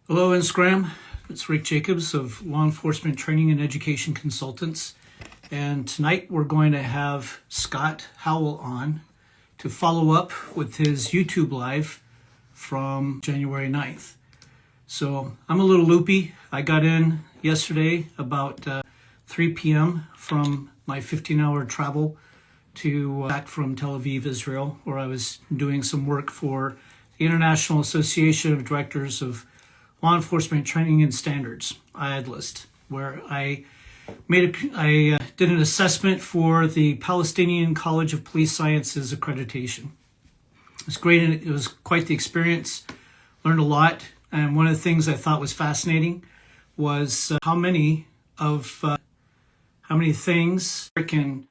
Hello, Instagram. It's Rick Jacobs of Law Enforcement Training and Education Consultants. And tonight we're going to have Scott Howell on to follow up with his YouTube live from January 9th. So I'm a little loopy. I got in yesterday about 3 p.m. from my 15-hour travel to back from Tel Aviv, Israel, where I was doing some work for the International Association of Directors of Law Enforcement Training and Standards, IADLIST, where I did an assessment for the Palestinian College of Police Sciences accreditation. It was great, and it was quite the experience. Learned a lot, and one of the things I thought was fascinating was how many things American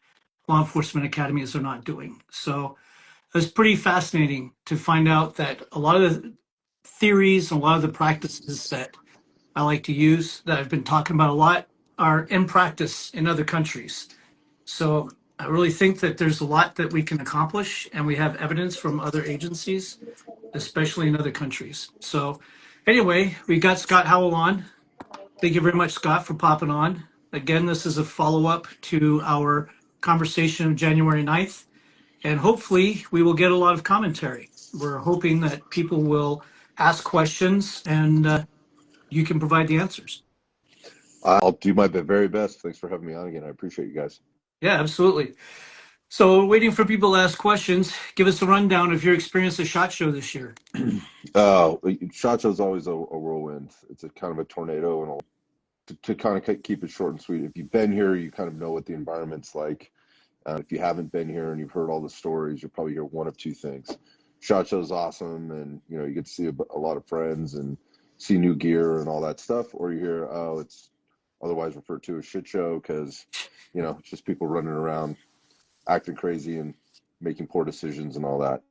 law enforcement academies are not doing. So it was pretty fascinating to find out that a lot of the theories and a lot of the practices that I like to use, that I've been talking about a lot, are in practice in other countries. So I really think that there's a lot that we can accomplish, and we have evidence from other agencies, especially in other countries. So anyway, we got Scott Howell on. Thank you very much, Scott, for popping on. Again, this is a follow-up to our conversation of January 9th, and hopefully we will get a lot of commentary. We're hoping that people will ask questions and you can provide the answers. I'll do my very best. Thanks for having me on again. I appreciate you guys. Yeah, absolutely. So waiting for people to ask questions, give us a rundown of your experience at SHOT Show this year. SHOT Show is always a whirlwind. It's a kind of a tornado, and to kind of keep it short and sweet. If you've been here, you kind of know what the environment's like. If you haven't been here and you've heard all the stories, you'll probably hear one of two things. SHOT Show is awesome, and you get to see a lot of friends and see new gear and all that stuff. Or you hear, oh, it's otherwise referred to as shit show because it's just people running around acting crazy and making poor decisions and all that.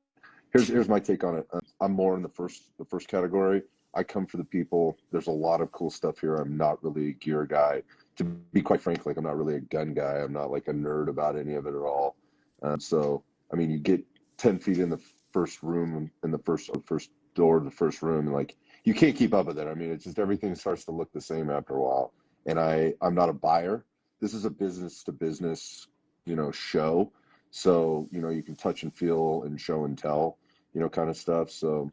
Here's my take on it. I'm more in the first category. I come for the people. There's a lot of cool stuff here. I'm not really a gear guy. To be quite frank, I'm not really a gun guy. I'm not like a nerd about any of it at all. So you get 10 feet in the first room, in the first door of the first room, and you can't keep up with it. It's just everything starts to look the same after a while. And I'm not a buyer. This is a business to business, show. So, you can touch and feel and show and tell, kind of stuff. So,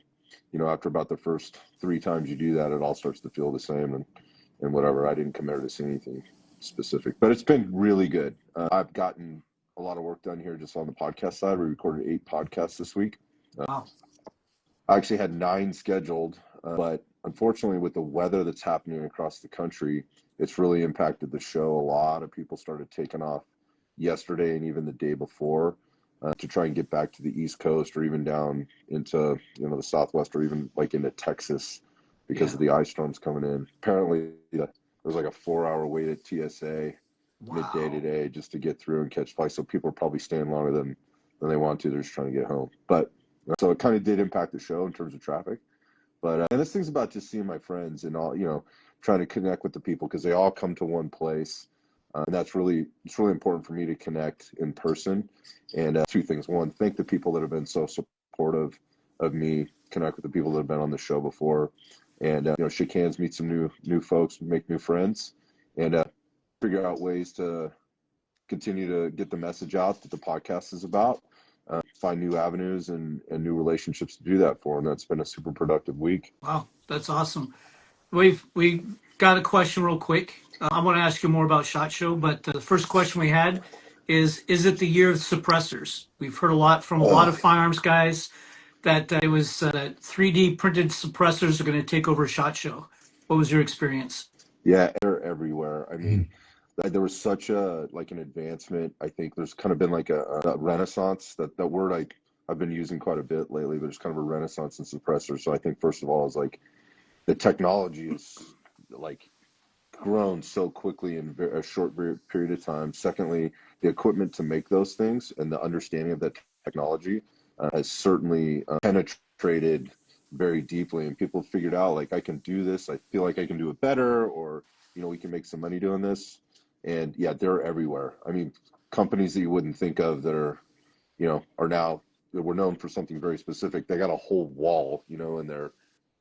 after about the first 3 times you do that, it all starts to feel the same and whatever. I didn't come there to see anything specific, but it's been really good. I've gotten a lot of work done here just on the podcast side. We recorded 8 podcasts this week. Wow. I actually had 9 scheduled, but unfortunately with the weather that's happening across the country, it's really impacted the show. A lot of people started taking off yesterday and even the day before to try and get back to the East Coast or even down into the Southwest or even into Texas because of the ice storms coming in. Apparently there's like a 4-hour wait at TSA midday today just to get through and catch flights. So people are probably staying longer than they want to. They're just trying to get home. But so it kind of did impact the show in terms of traffic. But and this thing's about just seeing my friends and all, trying to connect with the people because they all come to one place. And it's really important for me to connect in person. And 2 things. One, thank the people that have been so supportive of me, connect with the people that have been on the show before, and shake hands, meet some new folks, make new friends, and figure out ways to continue to get the message out that the podcast is about. Find new avenues and new relationships to do that for. And that's been a super productive week. Wow, that's awesome. We got a question real quick. I want to ask you more about SHOT Show, but the first question we had is it the year of suppressors? We've heard a lot from a lot of firearms guys that it was that 3D printed suppressors are going to take over SHOT Show. What was your experience? Yeah, they're everywhere. There was such an advancement. I think there's kind of been a renaissance. That word I've been using quite a bit lately, but there's kind of a renaissance in suppressors. So I think first of all is the technology is grown so quickly in a short period of time. Secondly, the equipment to make those things and the understanding of that technology has certainly penetrated very deeply, and people figured out I can do this. I feel like I can do it better, or we can make some money doing this. And yeah, they're everywhere. Companies that you wouldn't think of that are are now, that were known for something very specific. They got a whole wall in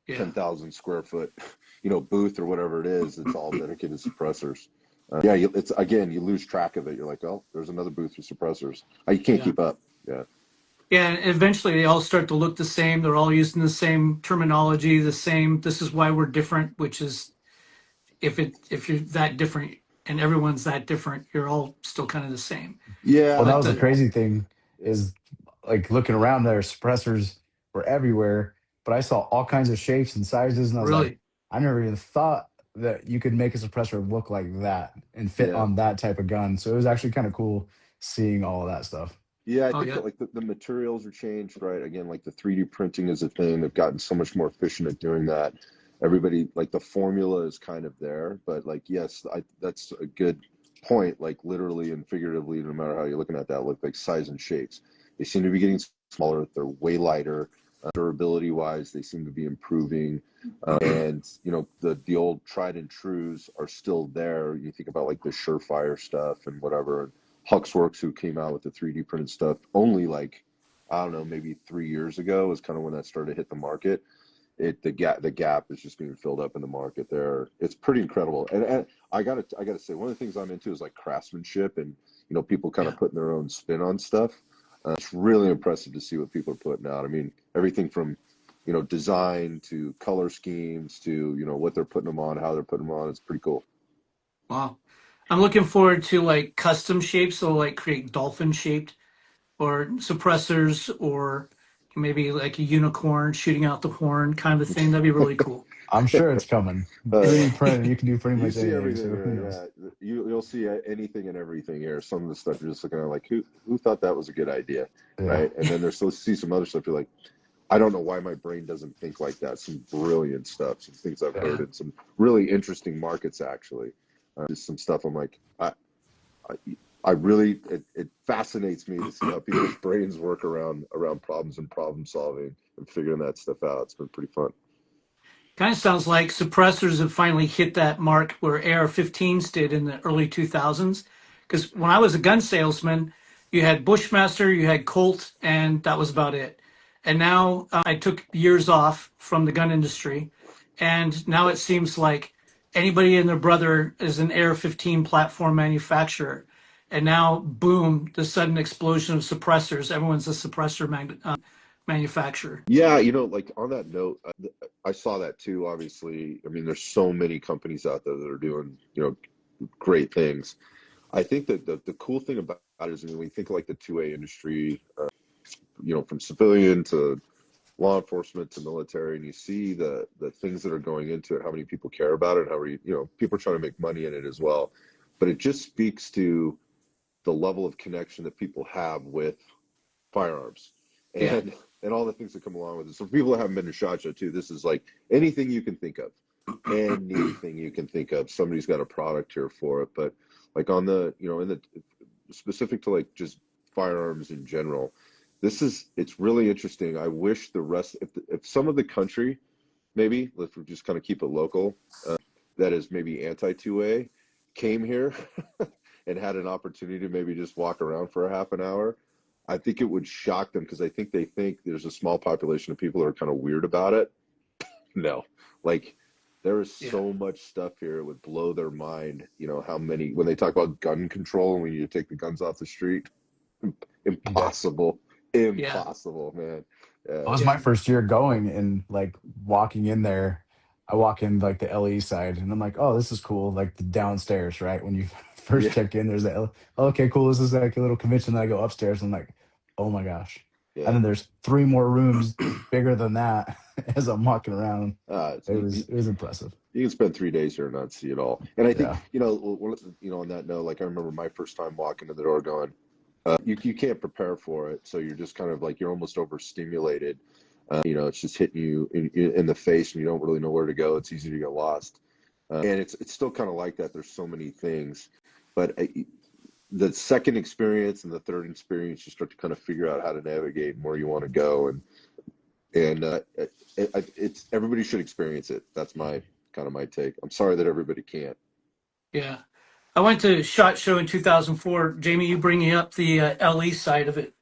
Yeah. 10,000 square foot, booth or whatever it is. It's all dedicated suppressors. Yeah, it's again, you lose track of it. You're like, oh, there's another booth for suppressors. You can't Yeah. keep up. Yeah. Yeah, and eventually they all start to look the same. They're all using the same terminology, the same. This is why we're different. Which is, if you're that different and everyone's that different, you're all still kind of the same. Well, Yeah. that But was the the crazy thing Yeah. is like looking around there, suppressors were everywhere, but I saw all kinds of shapes and sizes, and I was like, really, I never even thought that you could make a suppressor look like that and fit Yeah. on that type of gun. So it was actually kind of cool seeing all of that stuff. Yeah, I oh think yeah, that like the materials are changed, right? Again, like the 3D printing is a thing. They've gotten so much more efficient at doing that. Everybody, like the formula is kind of there, but like, yes, that's a good point. Like literally and figuratively, no matter how you're looking at that, look like size and shapes. They seem to be getting smaller. They're way lighter. Durability wise, they seem to be improving. And the old tried and trues are still there. You think about like the Surefire stuff and whatever. Huxworks, who came out with the 3D printed stuff only like, I don't know, maybe 3 years ago is kind of when that started to hit the market. The gap is just being filled up in the market there. It's pretty incredible. And I gotta say, one of the things I'm into is like craftsmanship and people kind of yeah. putting their own spin on stuff. It's really impressive to see what people are putting out. I mean, everything from design to color schemes to what they're putting them on, how they're putting them on. It's pretty cool. Wow. I'm looking forward to like custom shapes. So like create dolphin shaped or suppressors or maybe like a unicorn shooting out the horn kind of thing. That'd be really cool. I'm sure it's coming. Uh, 3D printed, you can do pretty You much see anything. everything So who here, knows? yeah. You'll see anything and everything here. Some of the stuff you're just looking at like, who thought that was a good idea, Yeah. right? And then there's so see some other stuff you're like, I don't know why my brain doesn't think like that. Some brilliant stuff, some things I've Yeah. heard in some really interesting markets actually. Just some stuff I'm like, I, I really it fascinates me to see how people's brains work around problems and problem solving and figuring that stuff out. It's been pretty fun. Kind of sounds like suppressors have finally hit that mark where AR-15s did in the early 2000s. Because when I was a gun salesman, you had Bushmaster, you had Colt, and that was about it. And now I took years off from the gun industry, and now it seems like anybody and their brother is an AR-15 platform manufacturer. And now, boom, the sudden explosion of suppressors. Everyone's a suppressor manufacturer. Yeah, like on that note, I saw that too. Obviously, I mean, there's so many companies out there that are doing, great things. I think that the cool thing about it is, I mean, when you think of like the 2A industry, from civilian to law enforcement to military, and you see the things that are going into it, how many people care about it, how are people are trying to make money in it as well. But it just speaks to the level of connection that people have with firearms Yeah, and all the things that come along with it. So for people that haven't been to SHOT Show too, this is like anything you can think of. Anything you can think of. Somebody's got a product here for it. But like on the, in the specific to like just firearms in general, it's really interesting. I wish the rest, if some of the country, maybe, if we just kind of keep it local, that is maybe anti 2A, came here and had an opportunity to maybe just walk around for a half an hour, I think it would shock them because I think they think there's a small population of people that are kind of weird about it. No, like there is yeah, so much stuff here. It would blow their mind. How many, when they talk about gun control and when you take the guns off the street, Yeah. impossible, yeah, impossible, man. It Yeah, was yeah, my first year going and like walking in there. I walk in like the LE side and I'm like, oh, this is cool. Like the downstairs, right? When you first yeah, check in, there's okay, cool. This is like a little convention. Then I go upstairs and I'm like, oh my gosh. And yeah. then there's three more rooms bigger than that as I'm walking around. It's, It was impressive. you can spend 3 days here and not see it all. And I think, Yeah. on that note, like I remember my first time walking in the door going, you can't prepare for it. So you're just kind of like, you're almost overstimulated. It's just hitting you in the face and you don't really know where to go. It's easy to get lost. And it's still kind of like that. There's so many things, but the second experience and the third experience, you start to kind of figure out how to navigate and where you want to go. It's everybody should experience it. That's my kind of my take. I'm sorry that everybody can't. yeah. I went to SHOT Show in 2004. Jamie, you bringing up the LE side of it.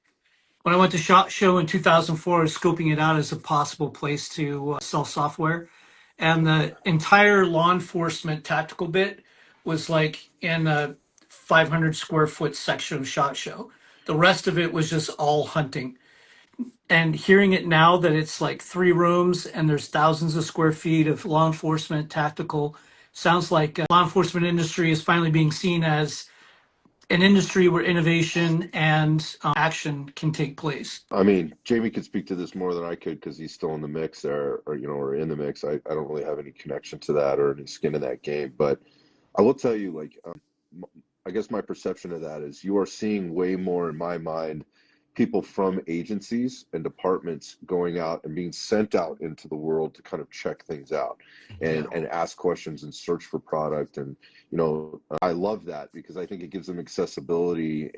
when I went to SHOT Show in 2004, I was scoping it out as a possible place to sell software. And the entire law enforcement tactical bit was like in a 500 square foot section of SHOT Show. The rest of it was just all hunting. And hearing it now that it's like 3 rooms and there's thousands of square feet of law enforcement tactical, sounds like law enforcement industry is finally being seen as an industry where innovation and action can take place. I mean, Jamie could speak to this more than I could because he's still in the mix there, or or in the mix. I don't really have any connection to that or any skin in that game, but I will tell you, like, I guess my perception of that is you are seeing way more in my mind people from agencies and departments going out and being sent out into the world to kind of check things out Yeah. and ask questions and search for product. And I love that because I think it gives them accessibility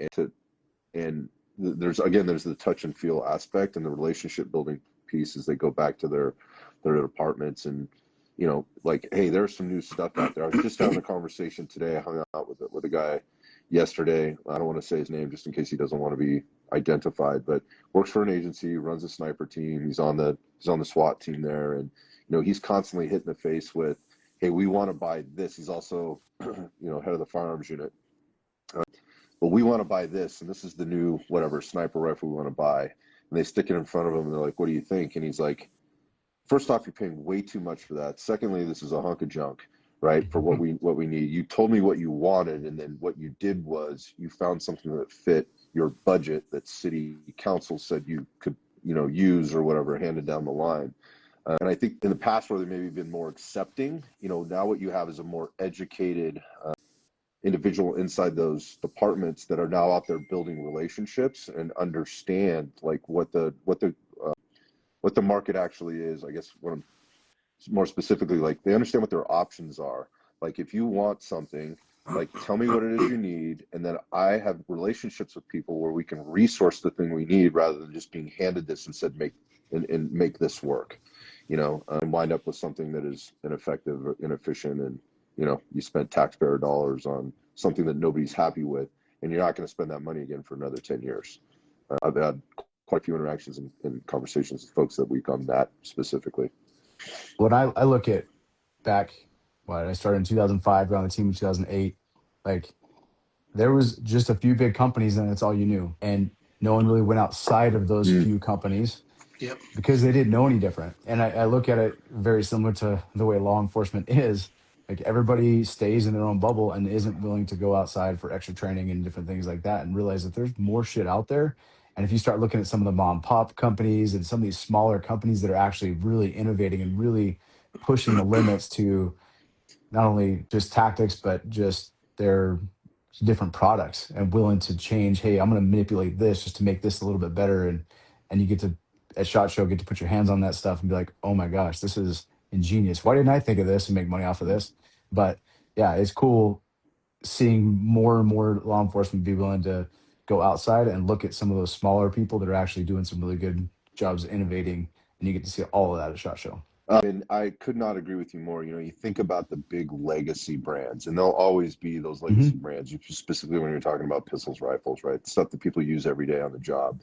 and there's the touch and feel aspect and the relationship building piece as they go back to their departments. And like, hey, there's some new stuff out there. I was just having a conversation today. I hung out with a guy yesterday. I don't want to say his name just in case he doesn't want to be identified, but works for an agency, runs a sniper team. He's on the SWAT team there, and he's constantly hitting the face with, hey, we want to buy this. He's also head of the firearms unit. But we want to buy this, and this is the new whatever sniper rifle we want to buy. And they stick it in front of him, and they're like, what do you think? And he's like, first off, you're paying way too much for that. Secondly, this is a hunk of junk, right? For what we need. You told me what you wanted, and then what you did was you found something that fit your budget that city council said you could, use or whatever, handed down the line. And I think in the past where they maybe been more accepting, now what you have is a more educated individual inside those departments that are now out there building relationships and understand like what the market actually is. I guess what I'm more specifically, like, they understand what their options are. Like, if you want something, like, tell me what it is you need, and then I have relationships with people where we can resource the thing we need rather than just being handed this and said make this work, and wind up with something that is ineffective or inefficient. And you spent taxpayer dollars on something that nobody's happy with, and you're not going to spend that money again for another 10 years. I've had quite a few interactions and conversations with folks that week on that specifically. When I look at back, I started in 2005, got on the team in 2008, like there was just a few big companies and that's all you knew. And no one really went outside of those few companies Yep. because they didn't know any different. And I look at it very similar to the way law enforcement is. Like everybody stays in their own bubble and isn't willing to go outside for extra training and different things like that and realize that there's more shit out there. And if you start looking at some of the mom and pop companies and some of these smaller companies that are actually really innovating and really pushing the limits to not only just tactics, but just their different products and willing to change. Hey, I'm going to manipulate this just to make this a little bit better. And you get to, at SHOT Show, get to put your hands on that stuff and be like, oh my gosh, this is ingenious. Why didn't I think of this and make money off of this? But yeah, it's cool seeing more and more law enforcement be willing to go outside and look at some of those smaller people that are actually doing some really good jobs innovating. And you get to see all of that at SHOT Show. And I could not agree with you more. You think about the big legacy brands, and there'll always be those legacy brands, specifically when you're talking about pistols, rifles, right? Stuff that people use every day on the job.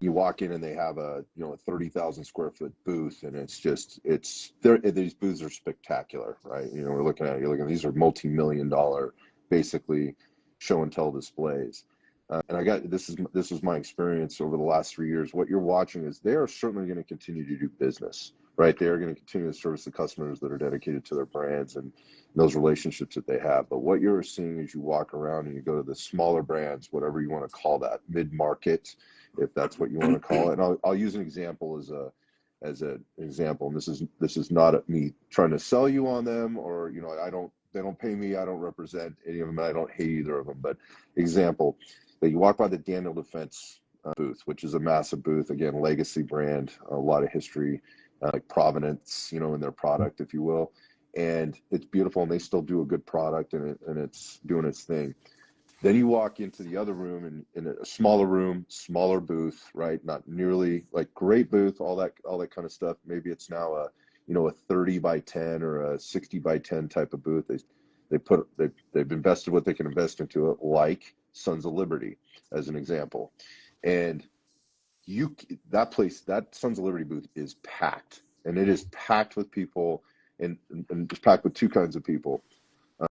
You walk in and they have a 30,000 square foot booth, and these booths are spectacular, right? You're looking at these are multi-million-dollar, basically show and tell displays. And this is my experience over the last 3 years. What you're watching is they are certainly going to continue to do business, right? They are going to continue to service the customers that are dedicated to their brands and those relationships that they have. But what you're seeing as you walk around and you go to the smaller brands, whatever you want to call that, mid-market, if that's what you want to call it. And I'll use an example as an example. And this is not me trying to sell you on them, or they don't pay me. I don't represent any of them. I don't hate either of them. But example, that you walk by the Daniel Defense booth, which is a massive booth, again, legacy brand, a lot of history, like provenance, in their product, if you will. And it's beautiful, and they still do a good product, and it's doing its thing. Then you walk into the other room, and in a smaller room, smaller booth, right? Not nearly like great booth, all that kind of stuff. Maybe it's now a 30 by 10 or a 60 by 10 type of booth. They've invested what they can invest into it, like Sons of Liberty, as an example. And that place, that Sons of Liberty booth is packed, and it is packed with people, and it's packed with two kinds of people.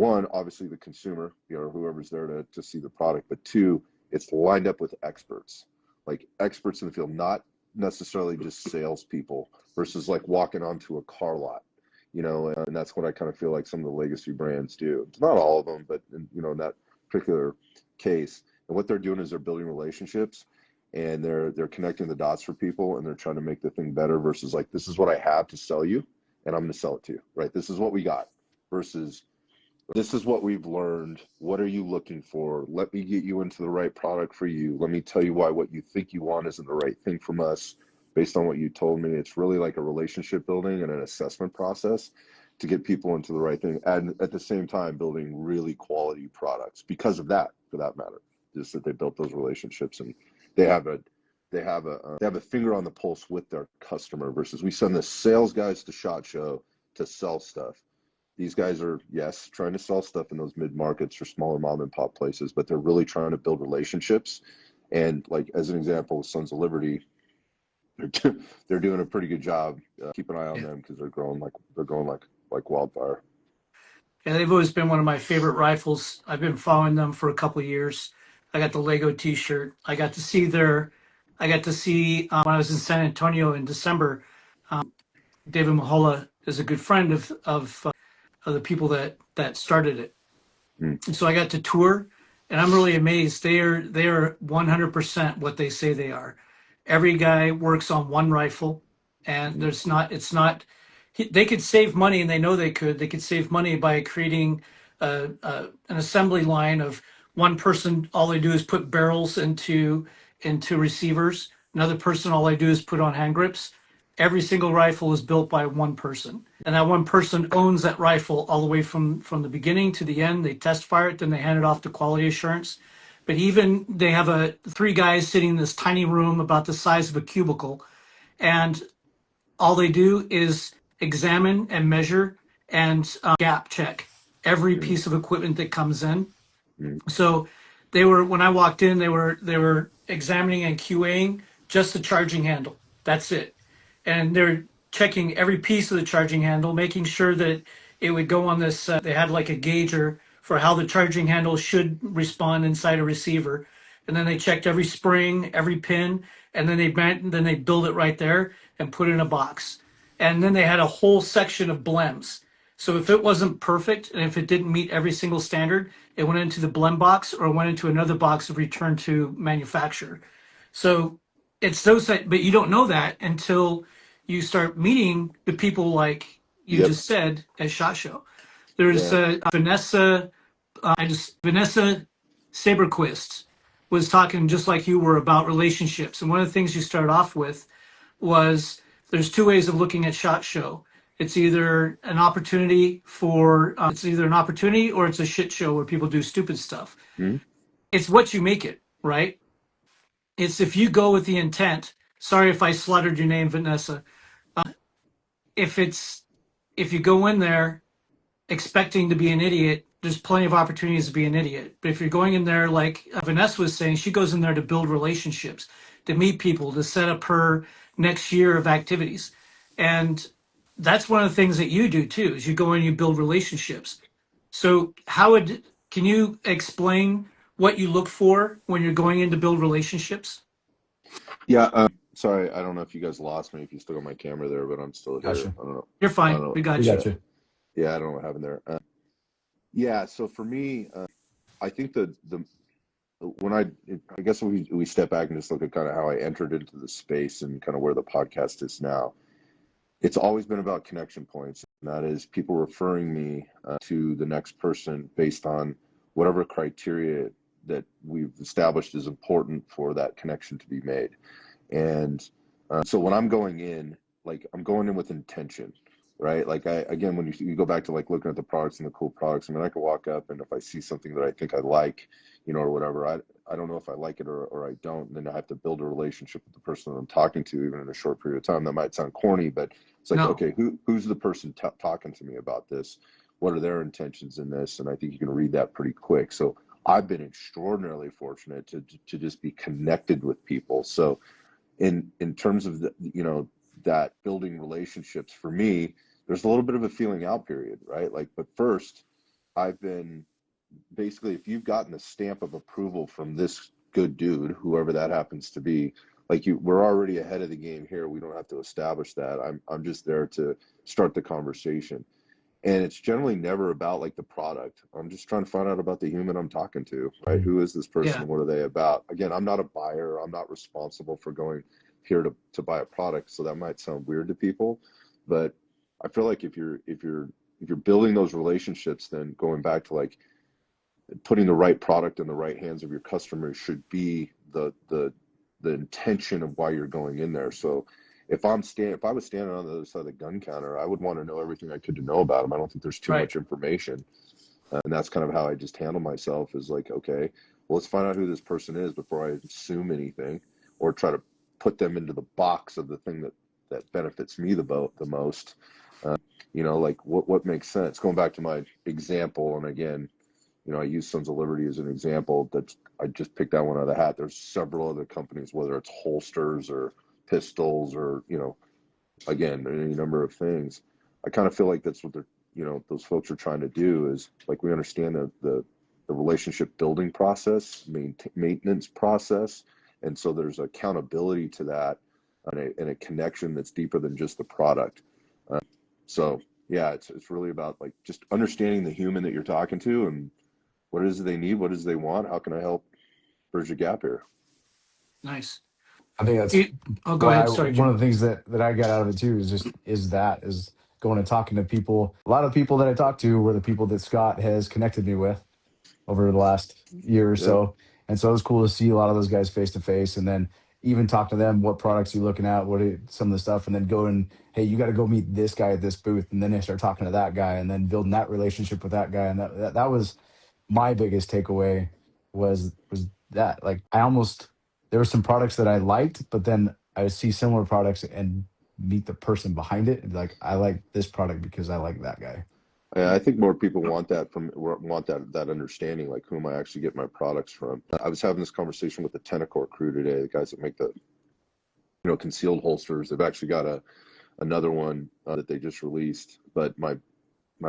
One, obviously the consumer, whoever's there to see the product, but two, it's lined up with experts, like experts in the field, not necessarily just salespeople versus like walking onto a car lot, and that's what I kind of feel like some of the legacy brands do. It's not all of them, but in that particular case, and what they're doing is they're building relationships, and they're connecting the dots for people, and they're trying to make the thing better versus like, this is what I have to sell you, and I'm going to sell it to you, right? This is what we got versus this is what we've learned. What are you looking for? Let me get you into the right product for you. Let me tell you why what you think you want isn't the right thing from us based on what you told me. It's really like a relationship building and an assessment process to get people into the right thing. And at the same time, building really quality products because of that, for that matter, just that they built those relationships, and they have a finger on the pulse with their customer versus we send the sales guys to SHOT Show to sell stuff. These guys are, yes, trying to sell stuff in those mid-markets or smaller mom and pop places, but they're really trying to build relationships. And like, as an example, with Sons of Liberty, they're doing a pretty good job. Keep an eye on them because they're growing like wildfire. Yeah, they've always been one of my favorite rifles. I've been following them for a couple of years. I got the Lego T-shirt. I got to see when I was in San Antonio in December. David Mahola is a good friend of the people that started it. And so I got to tour, and I'm really amazed. They are 100% what they say they are. Every guy works on one rifle, and they could save money, and they know they could. They could save money by creating an assembly line of one person. All they do is put barrels into receivers. Another person, all they do is put on hand grips. Every single rifle is built by one person, and that one person owns that rifle all the way from the beginning to the end. They test fire it, then they hand it off to quality assurance. But even they have three guys sitting in this tiny room about the size of a cubicle, and all they do is examine and measure and gap check every piece of equipment that comes in. So when I walked in, they were examining and QAing just the charging handle. That's it. And they're checking every piece of the charging handle, making sure that it would go on this. They had like a gauger for how the charging handle should respond inside a receiver, and then they checked every spring, every pin, and then they build it right there and put it in a box. And then they had a whole section of blems. So if it wasn't perfect and if it didn't meet every single standard, it went into the blem box or went into another box of return to manufacturer. So it's those that, but you don't know that until you start meeting the people like you just said at SHOT Show. There's Vanessa Saberquist was talking just like you were about relationships. And one of the things you started off with was there's two ways of looking at SHOT Show. It's either an opportunity or it's a shit show where people do stupid stuff. Mm-hmm. It's what you make it, right? It's if you go with the intent. Sorry if I slaughtered your name, Vanessa. If you go in there expecting to be an idiot, there's plenty of opportunities to be an idiot. But if you're going in there, like Vanessa was saying, she goes in there to build relationships, to meet people, to set up her next year of activities. And that's one of the things that you do too, is you go in and you build relationships. So can you explain what you look for when you're going in to build relationships? Yeah. Sorry, I don't know if you guys lost me, if you still got my camera there, but I'm still here. Gotcha. I don't know. You're fine. We got you. Yeah, I don't know what happened there. So for me, I think when I guess we step back and just look at kind of how I entered into the space and kind of where the podcast is now, it's always been about connection points. And that is people referring me to the next person based on whatever criteria that we've established is important for that connection to be made. And so when I'm going in, like I'm going in with intention, right? Like again, when you go back to like looking at the products and the cool products, I mean, I can walk up and if I see something that I think I like, or whatever, I don't know if I like it or I don't, then I have to build a relationship with the person that I'm talking to, even in a short period of time. That might sound corny, but it's like, okay, who's the person talking to me about this? What are their intentions in this? And I think you can read that pretty quick. So I've been extraordinarily fortunate to just be connected with people. So in terms of that building relationships, for me, there's a little bit of a feeling out period, right? Like, but first, I've been basically, if you've gotten a stamp of approval from this good dude, whoever that happens to be, like we're already ahead of the game here. We don't have to establish that. I'm just there to start the conversation. And it's generally never about like the product. I'm just trying to find out about the human I'm talking to, right? Mhm. Who is this person Yeah. and what are they about? Again, I'm not a buyer. I'm not responsible for going here to buy a product. So that might sound weird to people, but I feel like if you're building those relationships, then going back to like putting the right product in the right hands of your customers should be the intention of why you're going in there. So if I was standing on the other side of the gun counter, I would want to know everything I could to know about them. I don't think there's too Right. much information, and that's kind of how I just handle myself. Is like, okay, well, let's find out who this person is before I assume anything or try to put them into the box of the thing that benefits me the most. Like what makes sense. Going back to my example, and again, I use Sons of Liberty as an example. I just picked that one out of the hat. There's several other companies, whether it's holsters or pistols or again, any number of things. I kind of feel like that's what those folks are trying to do. Is like, we understand the relationship building process, maintenance process, and so there's accountability to that, and a connection that's deeper than just the product. So yeah, it's really about like just understanding the human that you're talking to and what is it they need, what is it they want, how can I help bridge the gap here. Nice. I think that's Go why ahead. Sorry, one Jim. of the things that I got out of it too is going and talking to people. A lot of people that I talked to were the people that Scott has connected me with over the last year or Yep. so. And so it was cool to see a lot of those guys face to face, and then even talk to them. What products are you looking at? Some of the stuff, and then go and, hey, you got to go meet this guy at this booth, and then I start talking to that guy, and then building that relationship with that guy. And that was my biggest takeaway was that, like, there were some products that I liked, but then I would see similar products and meet the person behind it and be like, I like this product because I like that guy. I think more people want that understanding, like, who am I actually getting my products from. I was having this conversation with the Tenacor crew today, the guys that make the concealed holsters. They've actually got another one that they just released. But my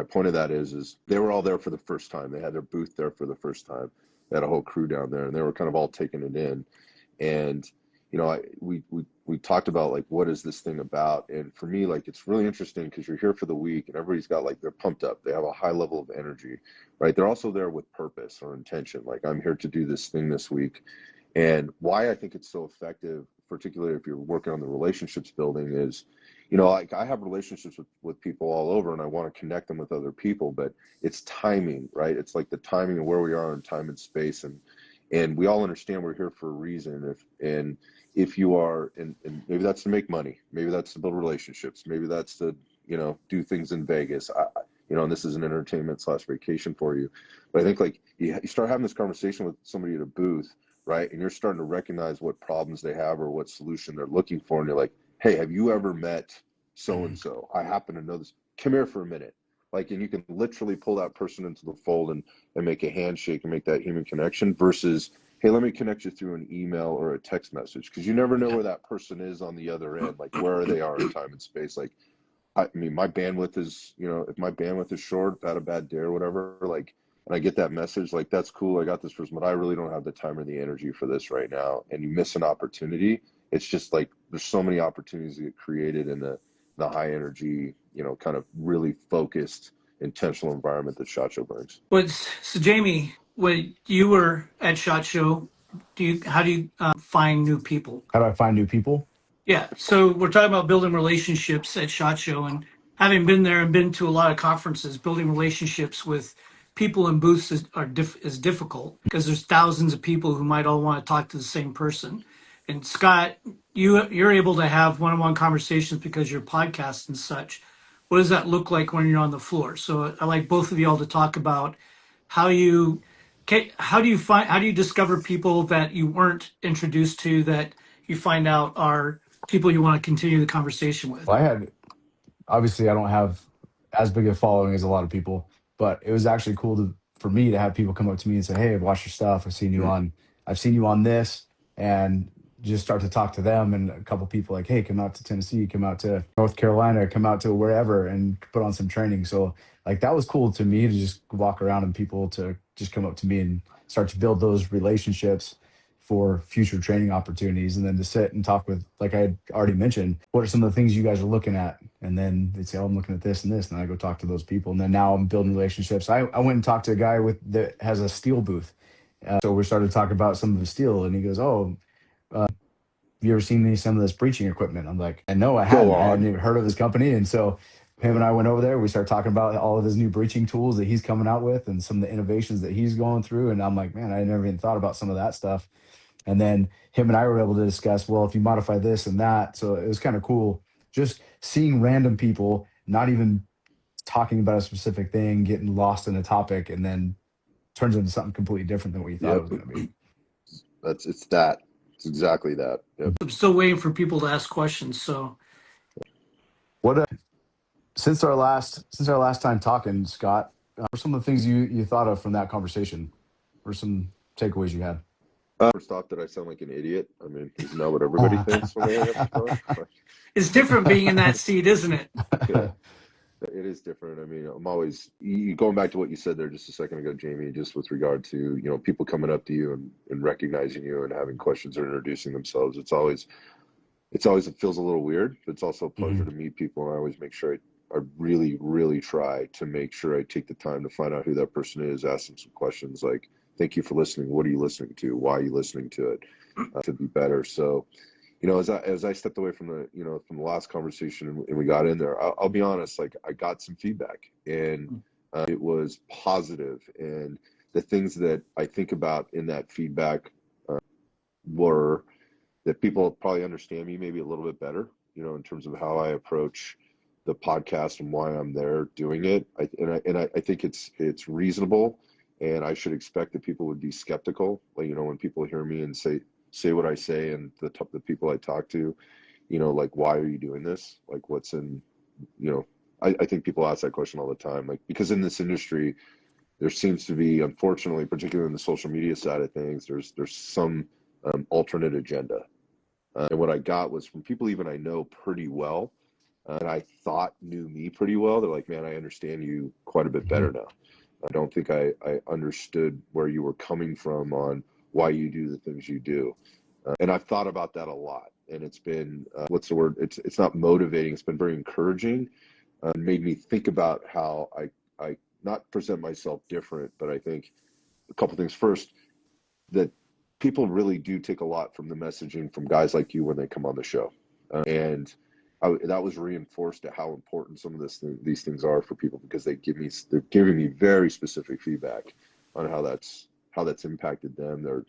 point of that is they were all there for the first time. They had their booth there for the first time. They had a whole crew down there, and they were kind of all taking it in. And we talked about, like, what is this thing about? And for me, like, it's really interesting because you're here for the week, and everybody's got, like, they're pumped up. They have a high level of energy, right? They're also there with purpose or intention. Like, I'm here to do this thing this week. And why I think it's so effective, particularly if you're working on the relationships building, is, like, I have relationships with people all over, and I want to connect them with other people, but it's timing, right? It's like the timing of where we are in time and space, and we all understand we're here for a reason. If you are, and maybe that's to make money, maybe that's to build relationships, maybe that's to do things in Vegas. And this is an entertainment / vacation for you. But I think, like, you start having this conversation with somebody at a booth, right? And you're starting to recognize what problems they have or what solution they're looking for. And you're like, hey, have you ever met so and Mhm. so? I happen to know this. Come here for a minute. Like, and you can literally pull that person into the fold and make a handshake and make that human connection versus, hey, let me connect you through an email or a text message, because you never know Yeah. where that person is on the other end, like where they are in time and space. Like, I mean, my bandwidth is, if my bandwidth is short, had a bad day or whatever, like, and I get that message, like, that's cool, I got this person, but I really don't have the time or the energy for this right now. And you miss an opportunity. It's just like, there's so many opportunities that get created in the high energy, kind of really focused, intentional environment that SHOT Show brings. So Jamie, when you were at SHOT Show, how do you find new people? How do I find new people? Yeah, so we're talking about building relationships at SHOT Show, and having been there and been to a lot of conferences, building relationships with people in booths is difficult because there's thousands of people who might all want to talk to the same person. And Scott, you're able to have one-on-one conversations because your podcast and such. What does that look like when you're on the floor? So I like both of y'all to talk about how you how do you discover people that you weren't introduced to that you find out are people you want to continue the conversation with. Well, obviously I don't have as big a following as a lot of people, but it was actually cool for me to have people come up to me and say, "Hey, I've watched your stuff. I've seen you on this," and just start to talk to them, and a couple people like, hey, come out to Tennessee, come out to North Carolina, come out to wherever and put on some training. So like that was cool to me to just walk around and people to just come up to me and start to build those relationships for future training opportunities, and then to sit and talk with, like I had already mentioned, what are some of the things you guys are looking at? And then they'd say, oh, I'm looking at this and this. And I go talk to those people. And then now I'm building relationships. I went and talked to a guy that has a steel booth. So we started talking about some of the steel, and he goes, oh, have you ever seen some of this breaching equipment? I'm like, and no, I Go hadn't. I hadn't on. even heard of his company. And so him and I went over there. We started talking about all of his new breaching tools that he's coming out with and some of the innovations that he's going through. And I'm like, man, I never even thought about some of that stuff. And then him and I were able to discuss, well, if you modify this and that. So it was kind of cool just seeing random people, not even talking about a specific thing, getting lost in a topic, and then turns into something completely different than what you thought it Yep. was going to be. It's exactly that. Yep. I'm still waiting for people to ask questions. So What since our last time talking, Scott, what are some of the things you thought of from that conversation? Or some takeaways you had? First off, did I sound like an idiot? I mean, isn't that what everybody thinks when they hang up the phone? it's different being in that seat, isn't it? Yeah, it is different. I mean, I'm always going back to what you said there just a second ago, Jamie, just with regard to, people coming up to you and recognizing you and having questions or introducing themselves. It feels a little weird, but it's also a pleasure Mhm. to meet people. And I always make sure I really, really try to make sure I take the time to find out who that person is, ask them some questions like, thank you for listening. What are you listening to? Why are you listening to it? To be better. So, as I stepped away from the last conversation and we got in there, I'll be honest, like I got some feedback and it was positive. And the things that I think about in that feedback were that people probably understand me maybe a little bit better, in terms of how I approach the podcast and why I'm there doing it. I think it's reasonable, and I should expect that people would be skeptical. Like, when people hear me and say what I say, and the people I talk to, like, why are you doing this? Like, what's in, I think people ask that question all the time, like, because in this industry, there seems to be, unfortunately, particularly in the social media side of things, there's some alternate agenda. And what I got was from people even I know pretty well, and I thought knew me pretty well. They're like, man, I understand you quite a bit better Mhm. now. I don't think I understood where you were coming from on why you do the things you do. And I've thought about that a lot. And it's been, what's the word? It's not motivating. It's been very encouraging. Made me think about how I not present myself different, but I think a couple things. First, that people really do take a lot from the messaging from guys like you when they come on the show, and that was reinforced to how important some of these things are for people, because they're giving me very specific feedback on how that's impacted them, their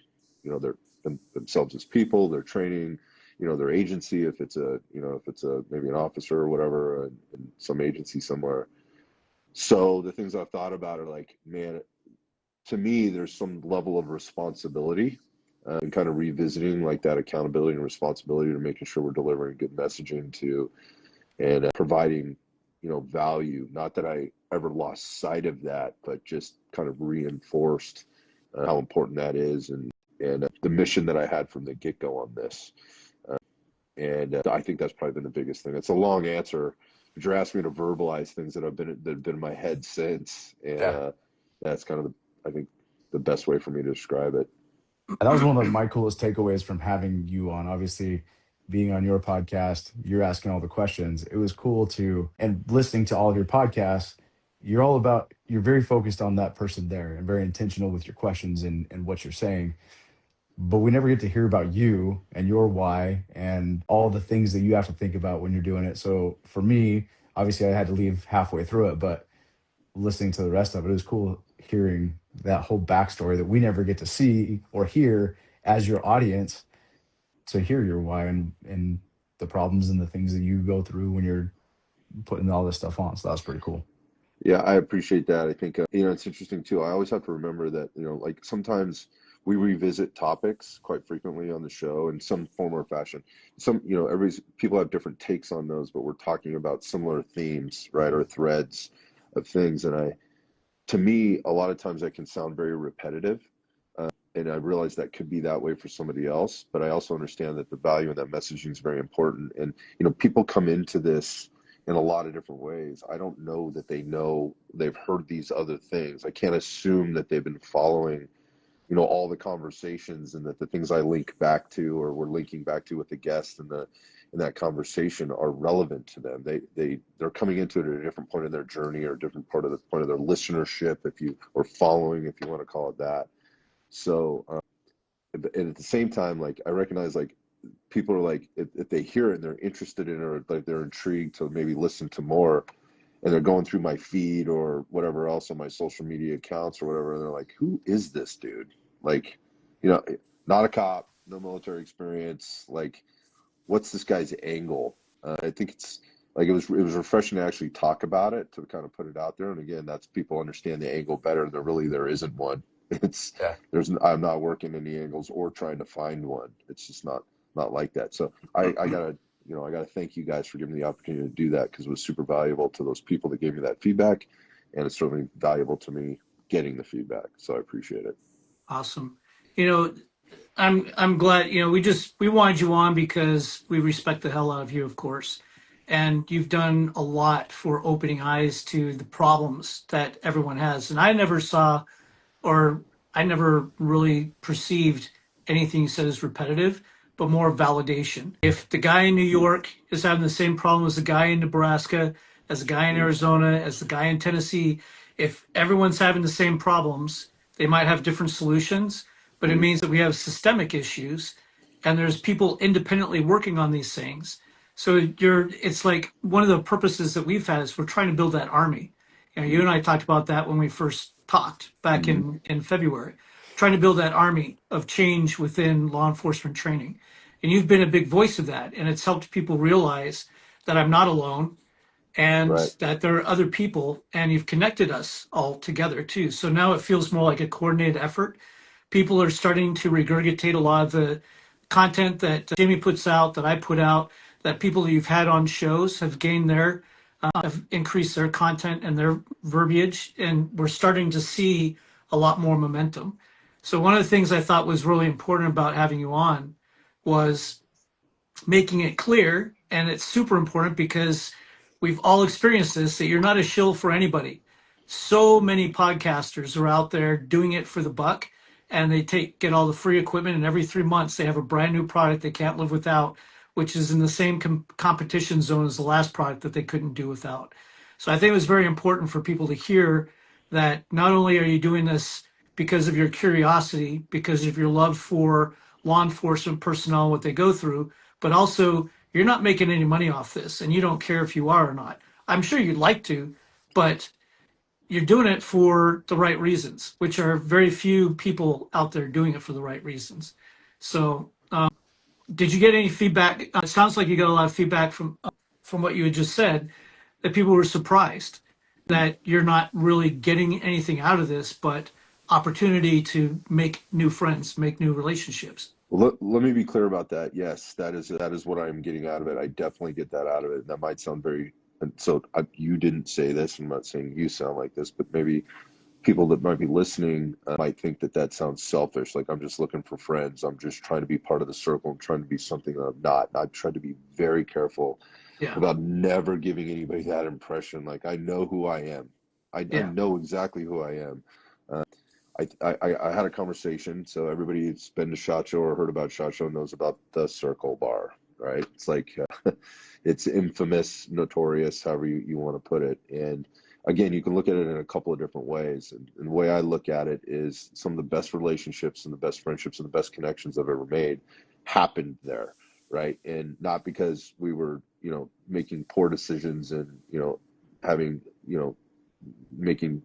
themselves as people, their training, their agency, if it's a maybe an officer or whatever in some agency somewhere. So the things I've thought about are like, man, to me, there's some level of responsibility and kind of revisiting like that accountability and responsibility to making sure we're delivering good messaging to and providing, value. Not that I ever lost sight of that, but just kind of reinforced how important that is and the mission that I had from the get-go on this. And I think that's probably been the biggest thing. It's a long answer, but you're asking me to verbalize things that have been in my head since, and Yeah. that's kind of I think the best way for me to describe it. And that was one of my coolest takeaways from having you on. Obviously, being on your podcast, you're asking all the questions. It was cool and listening to all of your podcasts, you're very focused on that person there and very intentional with your questions and what you're saying. But we never get to hear about you and your why and all the things that you have to think about when you're doing it. So for me, obviously, I had to leave halfway through it, but listening to the rest of it, it was cool hearing that whole backstory that we never get to see or hear as your audience, to hear your why and the problems and the things that you go through when you're putting all this stuff on. So that was pretty cool. Yeah, I appreciate that. I think, it's interesting too. I always have to remember that, like sometimes we revisit topics quite frequently on the show in some form or fashion. Some, people have different takes on those, but we're talking about similar themes, right? Or threads of things. And to me, a lot of times that can sound very repetitive. and I realize that could be that way for somebody else, but I also understand that the value in that messaging is very important. And, people come into this in a lot of different ways. I don't know that they've heard these other things. I can't assume that they've been following, all the conversations, and that the things I link back to, or we're linking back to with the guest in that conversation, are relevant to them. They're coming into it at a different point in their journey, or a different point of their listenership, or following, if you want to call it that. So, and at the same time, like, I recognize, like, people are like, if they hear it and they're interested in it, or like they're intrigued to maybe listen to more, and they're going through my feed or whatever else on my social media accounts or whatever, and they're like, who is this dude? Like, not a cop, no military experience. Like, what's this guy's angle? I think it's like, it was refreshing to actually talk about it, to kind of put it out there. And again, that's, people understand the angle better. There isn't one. Yeah. I'm not working any angles or trying to find one. It's just not like that. So I gotta thank you guys for giving me the opportunity to do that, because it was super valuable to those people that gave me that feedback, and it's certainly valuable to me getting the feedback. So I appreciate it. Awesome. I'm glad, we wanted you on because we respect the hell out of you, of course. And you've done a lot for opening eyes to the problems that everyone has. And I never really perceived anything you said as repetitive, but more validation. If the guy in New York is having the same problem as the guy in Nebraska, as the guy in Arizona, as the guy in Tennessee, if everyone's having the same problems, they might have different solutions, but it means that we have systemic issues, and there's people independently working on these things. So it's like, one of the purposes that we've had is we're trying to build that army. You and I talked about that when we first talked back in February, trying to build that army of change within law enforcement training. And you've been a big voice of that. And it's helped people realize that I'm not alone, and Right. that there are other people, and you've connected us all together too. So now it feels more like a coordinated effort. People are starting to regurgitate a lot of the content that Jamie puts out, that I put out, that people that you've had on shows have gained have increased their content and their verbiage, and we're starting to see a lot more momentum. So one of the things I thought was really important about having you on was making it clear, and it's super important because we've all experienced this, that you're not a shill for anybody. So many podcasters are out there doing it for the buck, and they get all the free equipment, and every 3 months they have a brand new product they can't live without, which is in the same competition zone as the last product that they couldn't do without. So I think it was very important for people to hear that not only are you doing this because of your curiosity, because of your love for law enforcement personnel, what they go through, but also you're not making any money off this, and you don't care if you are or not. I'm sure you'd like to, but you're doing it for the right reasons, which are very few people out there doing it for the right reasons. So, did you get any feedback? It sounds like you got a lot of feedback from what you had just said, that people were surprised that you're not really getting anything out of this, but opportunity to make new friends, make new relationships. Well, let me be clear about that. Yes, that is what I'm getting out of it. I definitely get that out of it. That might sound very, and so you didn't say this. I'm not saying you sound like this, but maybe people that might be listening might think that sounds selfish. Like, I'm just looking for friends. I'm just trying to be part of the circle. I'm trying to be something that I'm not. And I've tried to be very careful Yeah, about never giving anybody that impression. Like, I know who I am. I yeah, know exactly who I am. I had a conversation. So everybody who's been to SHOT Show or heard about SHOT Show knows about the Circle Bar, right? It's like, it's infamous, notorious, however you want to put it. And again, you can look at it in a couple of different ways. And the way I look at it is, some of the best relationships and the best friendships and the best connections I've ever made happened there, right? And not because we were, making poor decisions and, having, making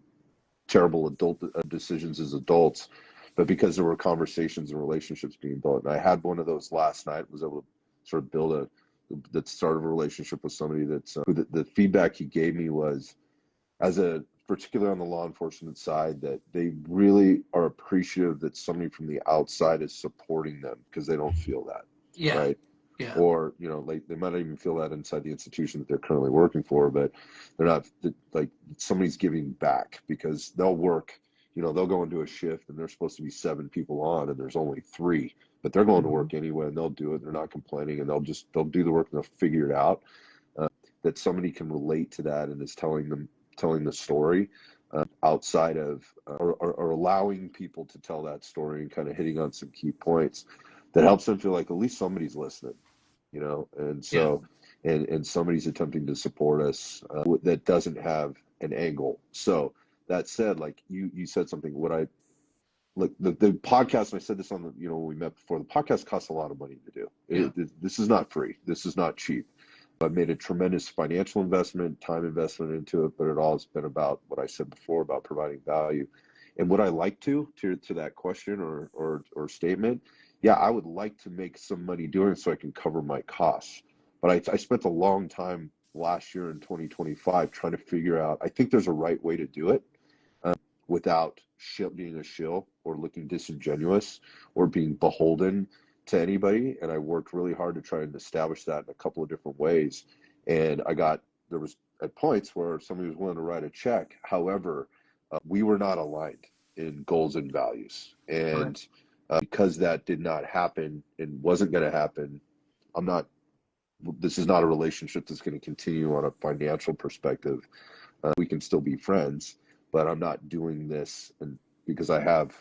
terrible adult decisions as adults, but because there were conversations and relationships being built. And I had one of those last night. Was able to sort of build that start of a relationship with somebody that's who the feedback he gave me was, particularly on the law enforcement side, that they really are appreciative that somebody from the outside is supporting them, because they don't feel that, yeah, right? yeah, Or, like, they might not even feel that inside the institution that they're currently working for, but they're not, like, somebody's giving back, because they'll work they'll go into a shift and there's supposed to be 7 people on and there's only 3, but they're going to Mhm. work anyway and they'll do it. They're not complaining and they'll do the work and they'll figure it out. That somebody can relate to that and is telling the story outside of or allowing people to tell that story and kind of hitting on some key points that helps them feel like at least somebody's listening, and Yeah. so and somebody's attempting to support us that doesn't have an angle. So that said, like you said something, what I look the podcast, and I said this on the when we met before, the podcast costs a lot of money to do. Yeah. This is not free. This is not cheap. I've made a tremendous financial investment, time investment into it, but it all has been about what I said before about providing value. And would I like to that question or statement? Yeah, I would like to make some money doing it so I can cover my costs. But I spent a long time last year in 2025 trying to figure out, I think there's a right way to do it without being a shill or looking disingenuous or being beholden to anybody. And I worked really hard to try and establish that in a couple of different ways. And there was at points where somebody was willing to write a check. However, we were not aligned in goals and values. And because that did not happen and wasn't going to happen, this is not a relationship that's going to continue on a financial perspective. We can still be friends, but I'm not doing this because I have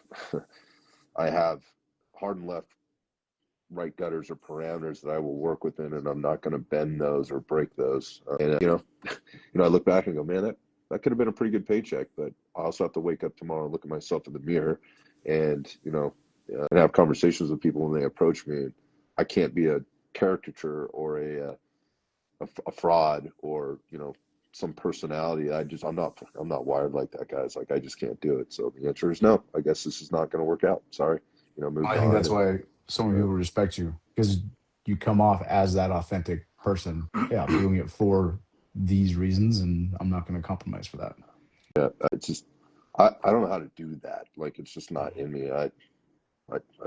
hard and left right gutters or parameters that I will work within, and I'm not going to bend those or break those. And I look back and go, man, that could have been a pretty good paycheck, but I also have to wake up tomorrow and look at myself in the mirror, and and have conversations with people when they approach me. I can't be a caricature or a fraud or some personality. I'm not wired like that, guys. Like I just can't do it. So the answer is no. I guess this is not going to work out. Sorry. Moved I think on. that's why so many people respect you, because you come off as that authentic person. Yeah, I'm doing it for these reasons, and I'm not going to compromise for that. Yeah, it's just I don't know how to do that. Like it's just not in me. I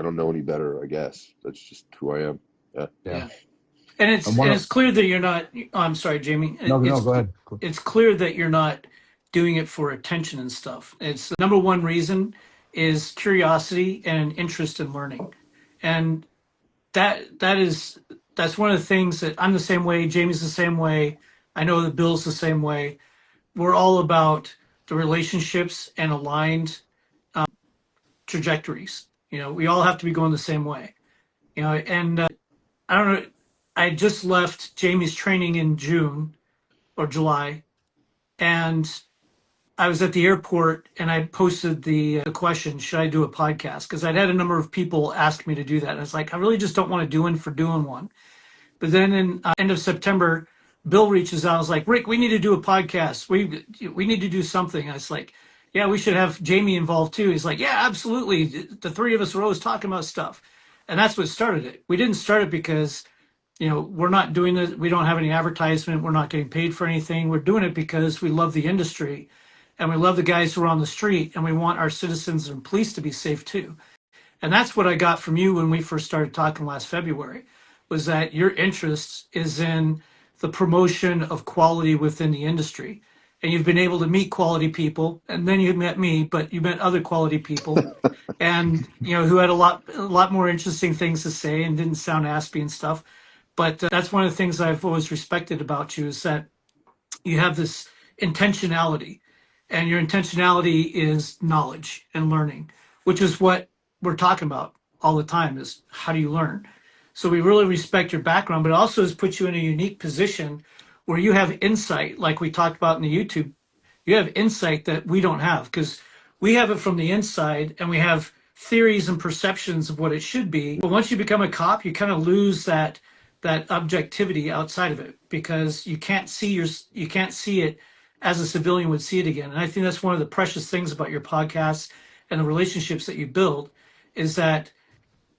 don't know any better. I guess that's just who I am. Yeah. Yeah. Yeah. And And one it's clear that you're not. Oh, I'm sorry, Jamie. no, go ahead. It's clear that you're not doing it for attention and stuff. It's the number one reason is curiosity and an interest in learning, and that's one of the things that I'm the same way. Jamie's the same way. I know that Bill's the same way. We're all about the relationships and aligned trajectories. We all have to be going the same way. And I don't know. I just left Jamie's training in June or July, and I was at the airport and I posted the question, should I do a podcast? Because I'd had a number of people ask me to do that. And it's like, I really just don't want to do one for doing one. But then in end of September, Bill reaches out. I was like, Rick, we need to do a podcast. We need to do something. I was like, yeah, we should have Jamie involved too. He's like, yeah, absolutely. The 3 of us were always talking about stuff. And that's what started it. We didn't start it because we're not doing this. We don't have any advertisement. We're not getting paid for anything. We're doing it because we love the industry and we love the guys who are on the street, and we want our citizens and police to be safe too. And that's what I got from you when we first started talking last February, was that your interest is in the promotion of quality within the industry. And you've been able to meet quality people, and then you met me, but you met other quality people, and who had a lot more interesting things to say and didn't sound aspy and stuff. But that's one of the things I've always respected about you, is that you have this intentionality, and your intentionality is knowledge and learning, which is what we're talking about all the time, is how do you learn. So we really respect your background, but it also has put you in a unique position where you have insight, like we talked about in the YouTube. You have insight that we don't have, because we have it from the inside and we have theories and perceptions of what it should be. But once you become a cop, you kind of lose that objectivity outside of it, because you can't see it as a civilian would see it again. And I think that's one of the precious things about your podcast and the relationships that you build, is that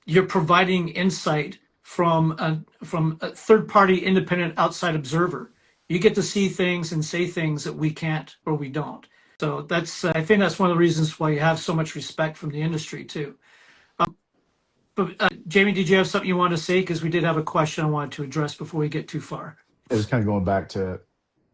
you're providing insight from a third party independent outside observer. You get to see things and say things that we can't or we don't. So that's I think that's one of the reasons why you have so much respect from the industry too. But Jamie, did you have something you wanted to say? Because we did have a question I wanted to address before we get too far. It was kind of going back to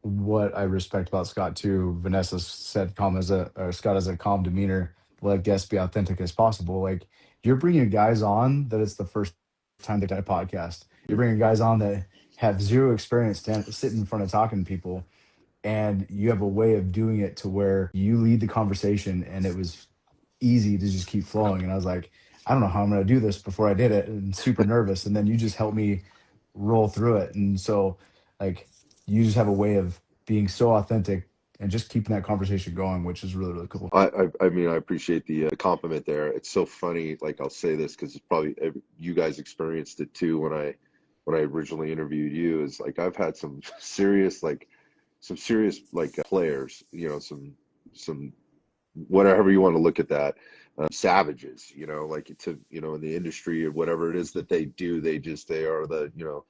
what I respect about Scott too. Vanessa said Scott has a calm demeanor. let guests be authentic as possible. Like you're bringing guys on that it's the first time they've done a podcast. You're bringing guys on that have zero experience sitting in front of talking to people, and you have a way of doing it to where you lead the conversation, and it was easy to just keep flowing. And I was like, I don't know how I'm going to do this before I did it, and super nervous. And then you just helped me roll through it. And so, like, you just have a way of being so authentic and just keeping that conversation going, which is really, really cool. I mean, I appreciate the compliment there. It's so funny. Like I'll say this because it's probably you guys experienced it too when I originally interviewed you. Is like I've had some serious players, you know, some whatever you want to look at that, savages, you know, like to you know in the industry or whatever it is that they do, they are the you know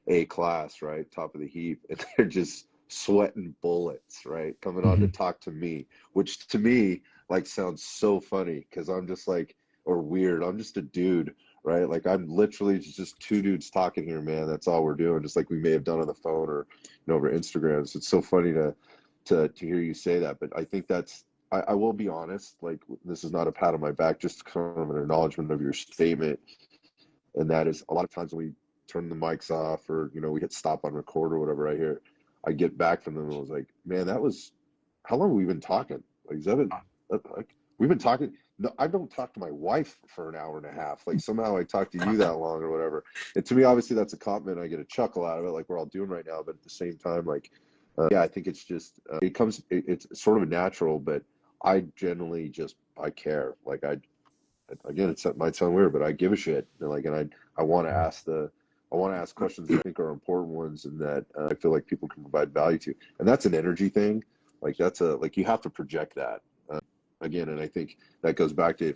A class, right, top of the heap, and they're just sweating bullets, right, coming on to talk to me, which to me like sounds so funny because I'm just like or weird. I'm just a dude, right? Like I'm literally just two dudes talking here, man. That's all we're doing, just like we may have done on the phone or you know over Instagram. So it's so funny to hear you say that. But I think that's I will be honest, like this is not a pat on my back, just kind of an acknowledgement of your statement. And that is a lot of times when we turn the mics off or, you know, we hit stop on record or whatever, I get back from them and I was like, man, how long have we been talking? Like, is that like, we've been talking. No, I don't talk to my wife for an hour and a half. Like somehow I talked to you that long or whatever. And to me, obviously that's a compliment. I get a chuckle out of it, like we're all doing right now. But at the same time, like, yeah, I think it's just, it's sort of natural, but I generally I care. Like again, it might sound weird, but I give a shit. And like, and I want to ask questions that I think are important ones and that I feel like people can provide value to. And that's an energy thing. Like like you have to project that again. And I think that goes back to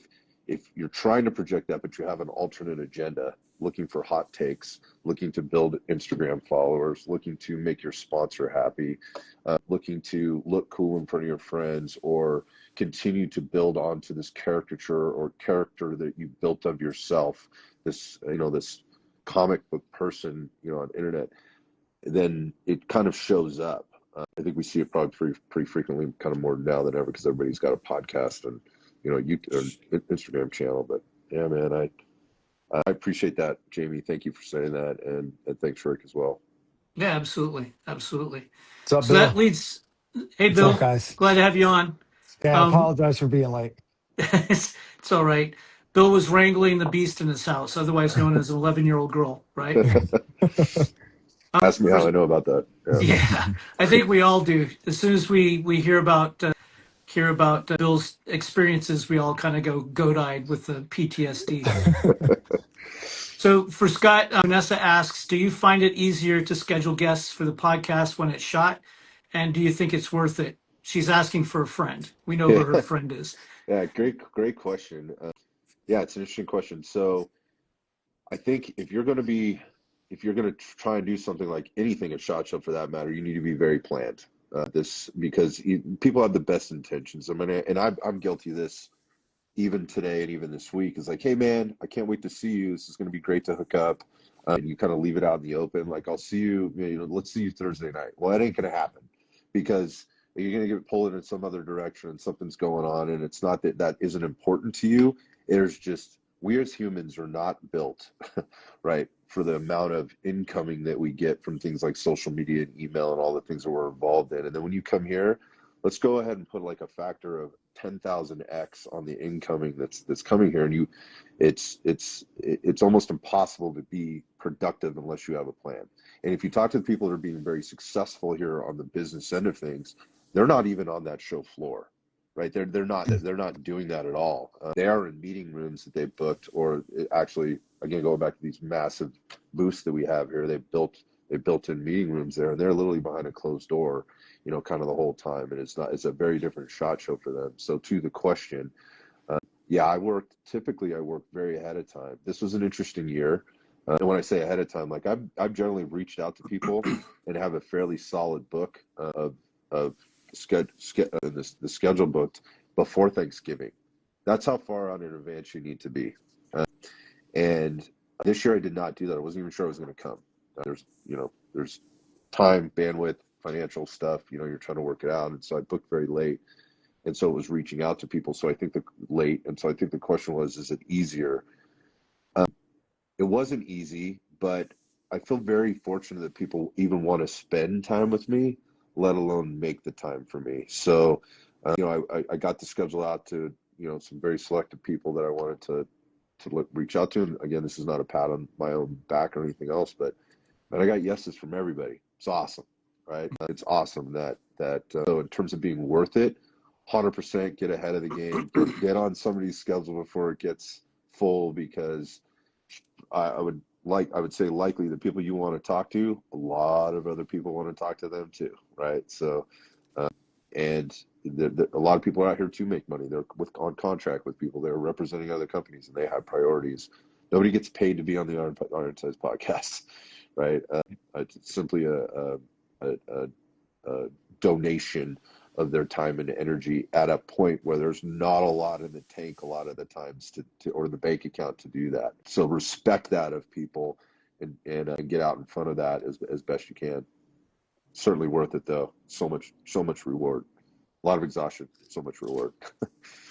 if you're trying to project that, but you have an alternate agenda, looking for hot takes, looking to build Instagram followers, looking to make your sponsor happy, looking to look cool in front of your friends, or continue to build onto this caricature or character that you built of yourself, this this comic book person on the internet, then it kind of shows up. I think we see it probably pretty frequently, kind of more now than ever, because everybody's got a podcast and YouTube or Instagram channel. But yeah, man, I appreciate that, Jamie. Thank you for saying that, and thanks, Rick, as well. Yeah, absolutely, absolutely. What's up, So that Bill? leads. Hey, What's up, Bill, guys? glad to have you on. Yeah, I Um, apologize for being late. it's all right. Bill was wrangling the beast in his house, otherwise known as an 11-year-old girl, right? Ask me how First, I know about that. Yeah. yeah, I think we all do. As soon as we hear about Bill's experiences, we all kind of go goat-eyed with the PTSD. So for Scott, Vanessa asks, do you find it easier to schedule guests for the podcast when it's shot? And do you think it's worth it? She's asking for a friend. We know who her Yeah, friend is. yeah, great question. Yeah, it's an interesting question. So I think if you're going to try and do something like anything at SHOT Show for that matter, you need to be very planned. Because people have the best intentions. I mean, and I'm guilty of this even today and even this week. Is like, hey man, I can't wait to see you. This is going to be great to hook up. And you kind of leave it out in the open. Like, I'll see you. Let's see you Thursday night. Well, that ain't going to happen because you're going to get pulled in some other direction and something's going on. And it's not that isn't important to you. There's just, we as humans are not built, right, for the amount of incoming that we get from things like social media and email and all the things that we're involved in. And then when you come here, let's go ahead and put like a factor of 10,000x on the incoming that's coming here, and it's almost impossible to be productive unless you have a plan. And if you talk to the people that are being very successful here on the business end of things, they're not even on that show floor, right? They're not doing that at all. They are in meeting rooms that they've booked, or actually, again, going back to these massive booths that we have here, they built in meeting rooms there, and they're literally behind a closed door, kind of the whole time. And it's a very different SHOT Show for them. So to the question, yeah, I work very ahead of time. This was an interesting year. And when I say ahead of time, like I've generally reached out to people and have a fairly solid book of the schedule booked before Thanksgiving. That's how far out in advance you need to be. And this year I did not do that. I wasn't even sure I was going to come. There's time, bandwidth, financial stuff, you're trying to work it out. And so I booked very late. And so it was reaching out to people. So I think the question was, is it easier? It wasn't easy, but I feel very fortunate that people even want to spend time with me, let alone make the time for me. So, I got the schedule out to, some very selective people that I wanted to reach out to. And again, this is not a pat on my own back or anything else, but I got yeses from everybody. It's awesome, right? It's awesome that so in terms of being worth it, 100% get ahead of the game, get on somebody's schedule before it gets full, because I would say likely the people you want to talk to, a lot of other people want to talk to them too, right? So, and a lot of people are out here to make money. They're on contract with people. They're representing other companies, and they have priorities. Nobody gets paid to be on the Iron Size podcast, right? It's simply a donation of their time and energy at a point where there's not a lot in the tank a lot of the times to or the bank account to do that. So respect that of people, and get out in front of that as best you can. Certainly worth it though. So much reward. A lot of exhaustion, so much reward.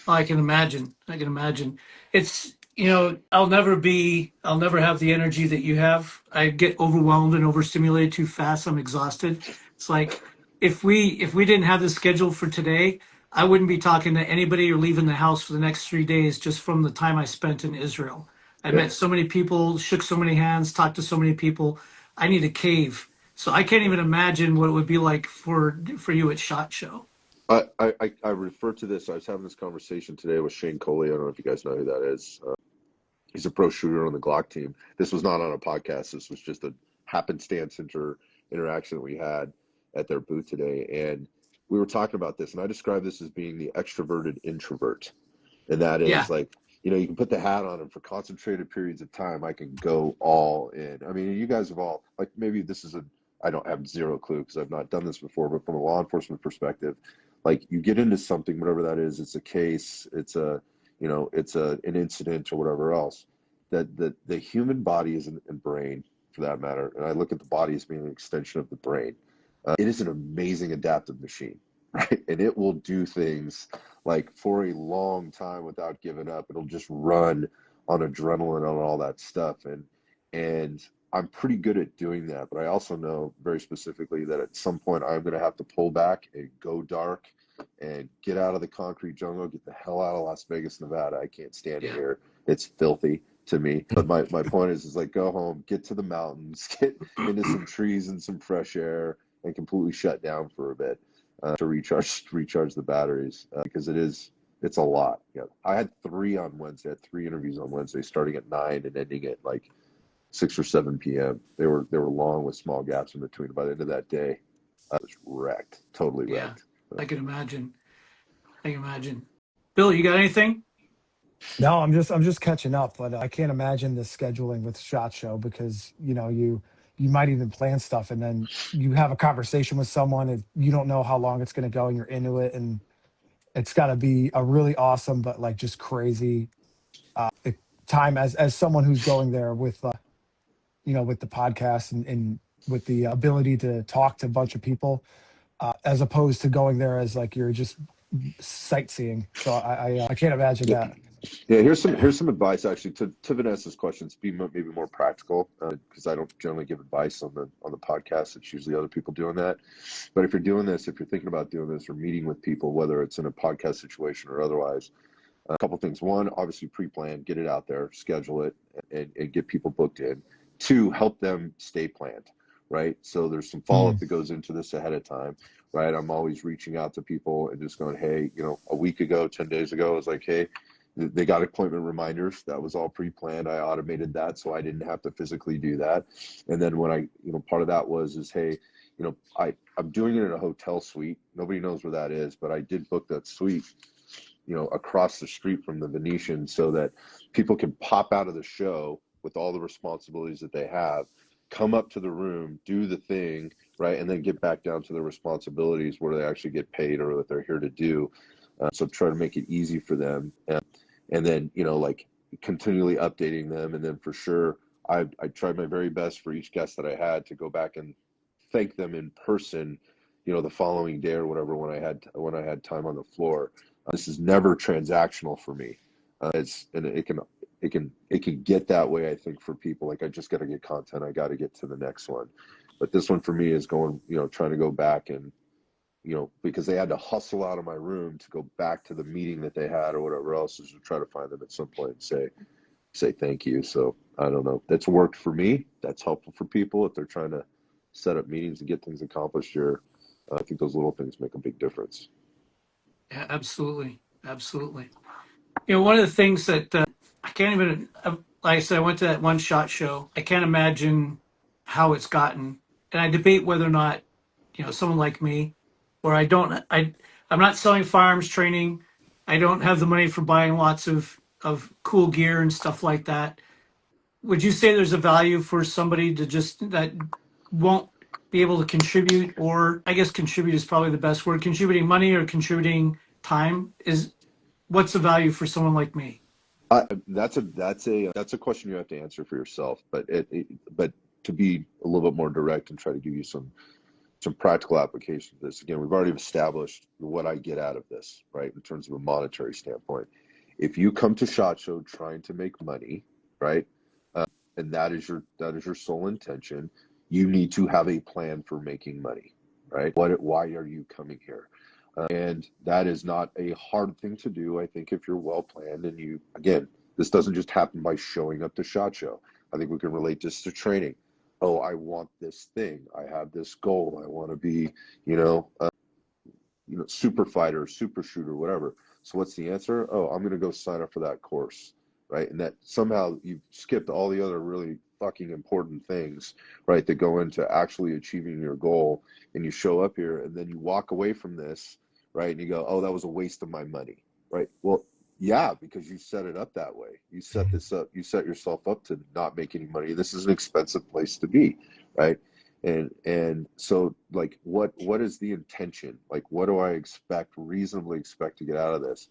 I can imagine. I can imagine. It's, I'll never have the energy that you have. I get overwhelmed and overstimulated too fast. I'm exhausted. It's like if we didn't have the schedule for today, I wouldn't be talking to anybody or leaving the house for the next 3 days just from the time I spent in Israel. I Yeah. met so many people, shook so many hands, talked to so many people. I need a cave. So I can't even imagine what it would be like for you at SHOT Show. I refer to this. I was having this conversation today with Shane Coley. I don't know if you guys know who that is. He's a pro shooter on the Glock team. This was not on a podcast. This was just a happenstance interaction that we had at their booth today. And we were talking about this, and I describe this as being the extroverted introvert. And that Yeah. is like, you can put the hat on, and for concentrated periods of time, I can go all in. I mean, you guys have all, like, maybe this is I don't have zero clue because I've not done this before, but from a law enforcement perspective, like, you get into something, whatever that is, it's a case, an incident or whatever else, that the human body is and brain for that matter. And I look at the body as being an extension of the brain. It is an amazing adaptive machine, right? And it will do things like for a long time without giving up. It'll just run on adrenaline and all that stuff. And I'm pretty good at doing that, but I also know very specifically that at some point I'm going to have to pull back and go dark and get out of the concrete jungle, get the hell out of Las Vegas, Nevada. I can't stand it Yeah. here. It's filthy to me. But my point is like, go home, get to the mountains, get into some trees and some fresh air, and completely shut down for a bit to recharge the batteries, because it's a lot. Yeah, I had three on Wednesday. I had three interviews on Wednesday, starting at 9 and ending at like 6 or 7 p.m. They were long with small gaps in between. By the end of that day, I was wrecked, totally Yeah. wrecked. I can imagine. I can imagine. Bill, you got anything? No, I'm just catching up, but I can't imagine the scheduling with Shot Show because you might even plan stuff and then you have a conversation with someone and you don't know how long it's going to go and you're into it and it's got to be a really awesome but like just crazy e- time as someone who's going there with with the podcast and with the ability to talk to a bunch of people as opposed to going there as like you're just sightseeing. So I can't imagine Yeah, that. yeah. Here's some advice actually to Vanessa's questions. Be maybe more practical, because I don't generally give advice on the podcast. It's usually other people doing that. But if you're thinking about doing this or meeting with people, whether it's in a podcast situation or otherwise, a couple things. One, obviously pre-plan, get it out there, schedule it, and get people booked in. Two, help them stay planned, right? So there's some follow-up Mm. that goes into this ahead of time, right? I'm always reaching out to people and just going, hey, a week ago, 10 days ago, I was like, hey, they got appointment reminders. That was all pre-planned. I automated that so I didn't have to physically do that. And then when part of that is, hey, I'm doing it in a hotel suite. Nobody knows where that is, but I did book that suite across the street from the Venetian so that people can pop out of the show with all the responsibilities that they have, come up to the room, do the thing, right, and then get back down to their responsibilities where they actually get paid or what they're here to do. So try to make it easy for them. And then, like continually updating them. And then for sure, I tried my very best for each guest that I had to go back and thank them in person, the following day or whatever when I had time on the floor. This is never transactional for me. And it can get that way, I think, for people. Like, I just got to get content, I got to get to the next one. But this one for me is going, trying to go back and, because they had to hustle out of my room to go back to the meeting that they had or whatever else, is to try to find them at some point and say thank you. So I don't know. That's worked for me. That's helpful for people if they're trying to set up meetings and get things accomplished here. I think those little things make a big difference. Yeah, absolutely. Absolutely. One of the things that I can't even, like I said, I went to that one shot show. I can't imagine how it's gotten. And I debate whether or not, someone like me, where I'm not selling firearms training. I don't have the money for buying lots of cool gear and stuff like that. Would you say there's a value for somebody that won't be able to contribute, or I guess contribute is probably the best word, contributing money or contributing time what's the value for someone like me? That's a question you have to answer for yourself. But to be a little bit more direct and try to give you some practical application of this. Again, we've already established what I get out of this, right, in terms of a monetary standpoint. If you come to SHOT Show trying to make money, right, and that is your sole intention, you need to have a plan for making money, right? Why are you coming here? And that is not a hard thing to do, I think, if you're well planned. And again, this doesn't just happen by showing up to SHOT Show. I think we can relate this to training. Oh, I want this thing. I have this goal. I want to be, super fighter, super shooter, whatever. So what's the answer? Oh, I'm going to go sign up for that course, right? And that somehow you've skipped all the other really fucking important things, right, that go into actually achieving your goal. And you show up here and then you walk away from this, right? And you go, oh, that was a waste of my money, right? Well, yeah, because you set it up that way. You set this up. You set yourself up to not make any money. This is an expensive place to be, right? And so, like, what is the intention? Like, what do I reasonably expect to get out of this?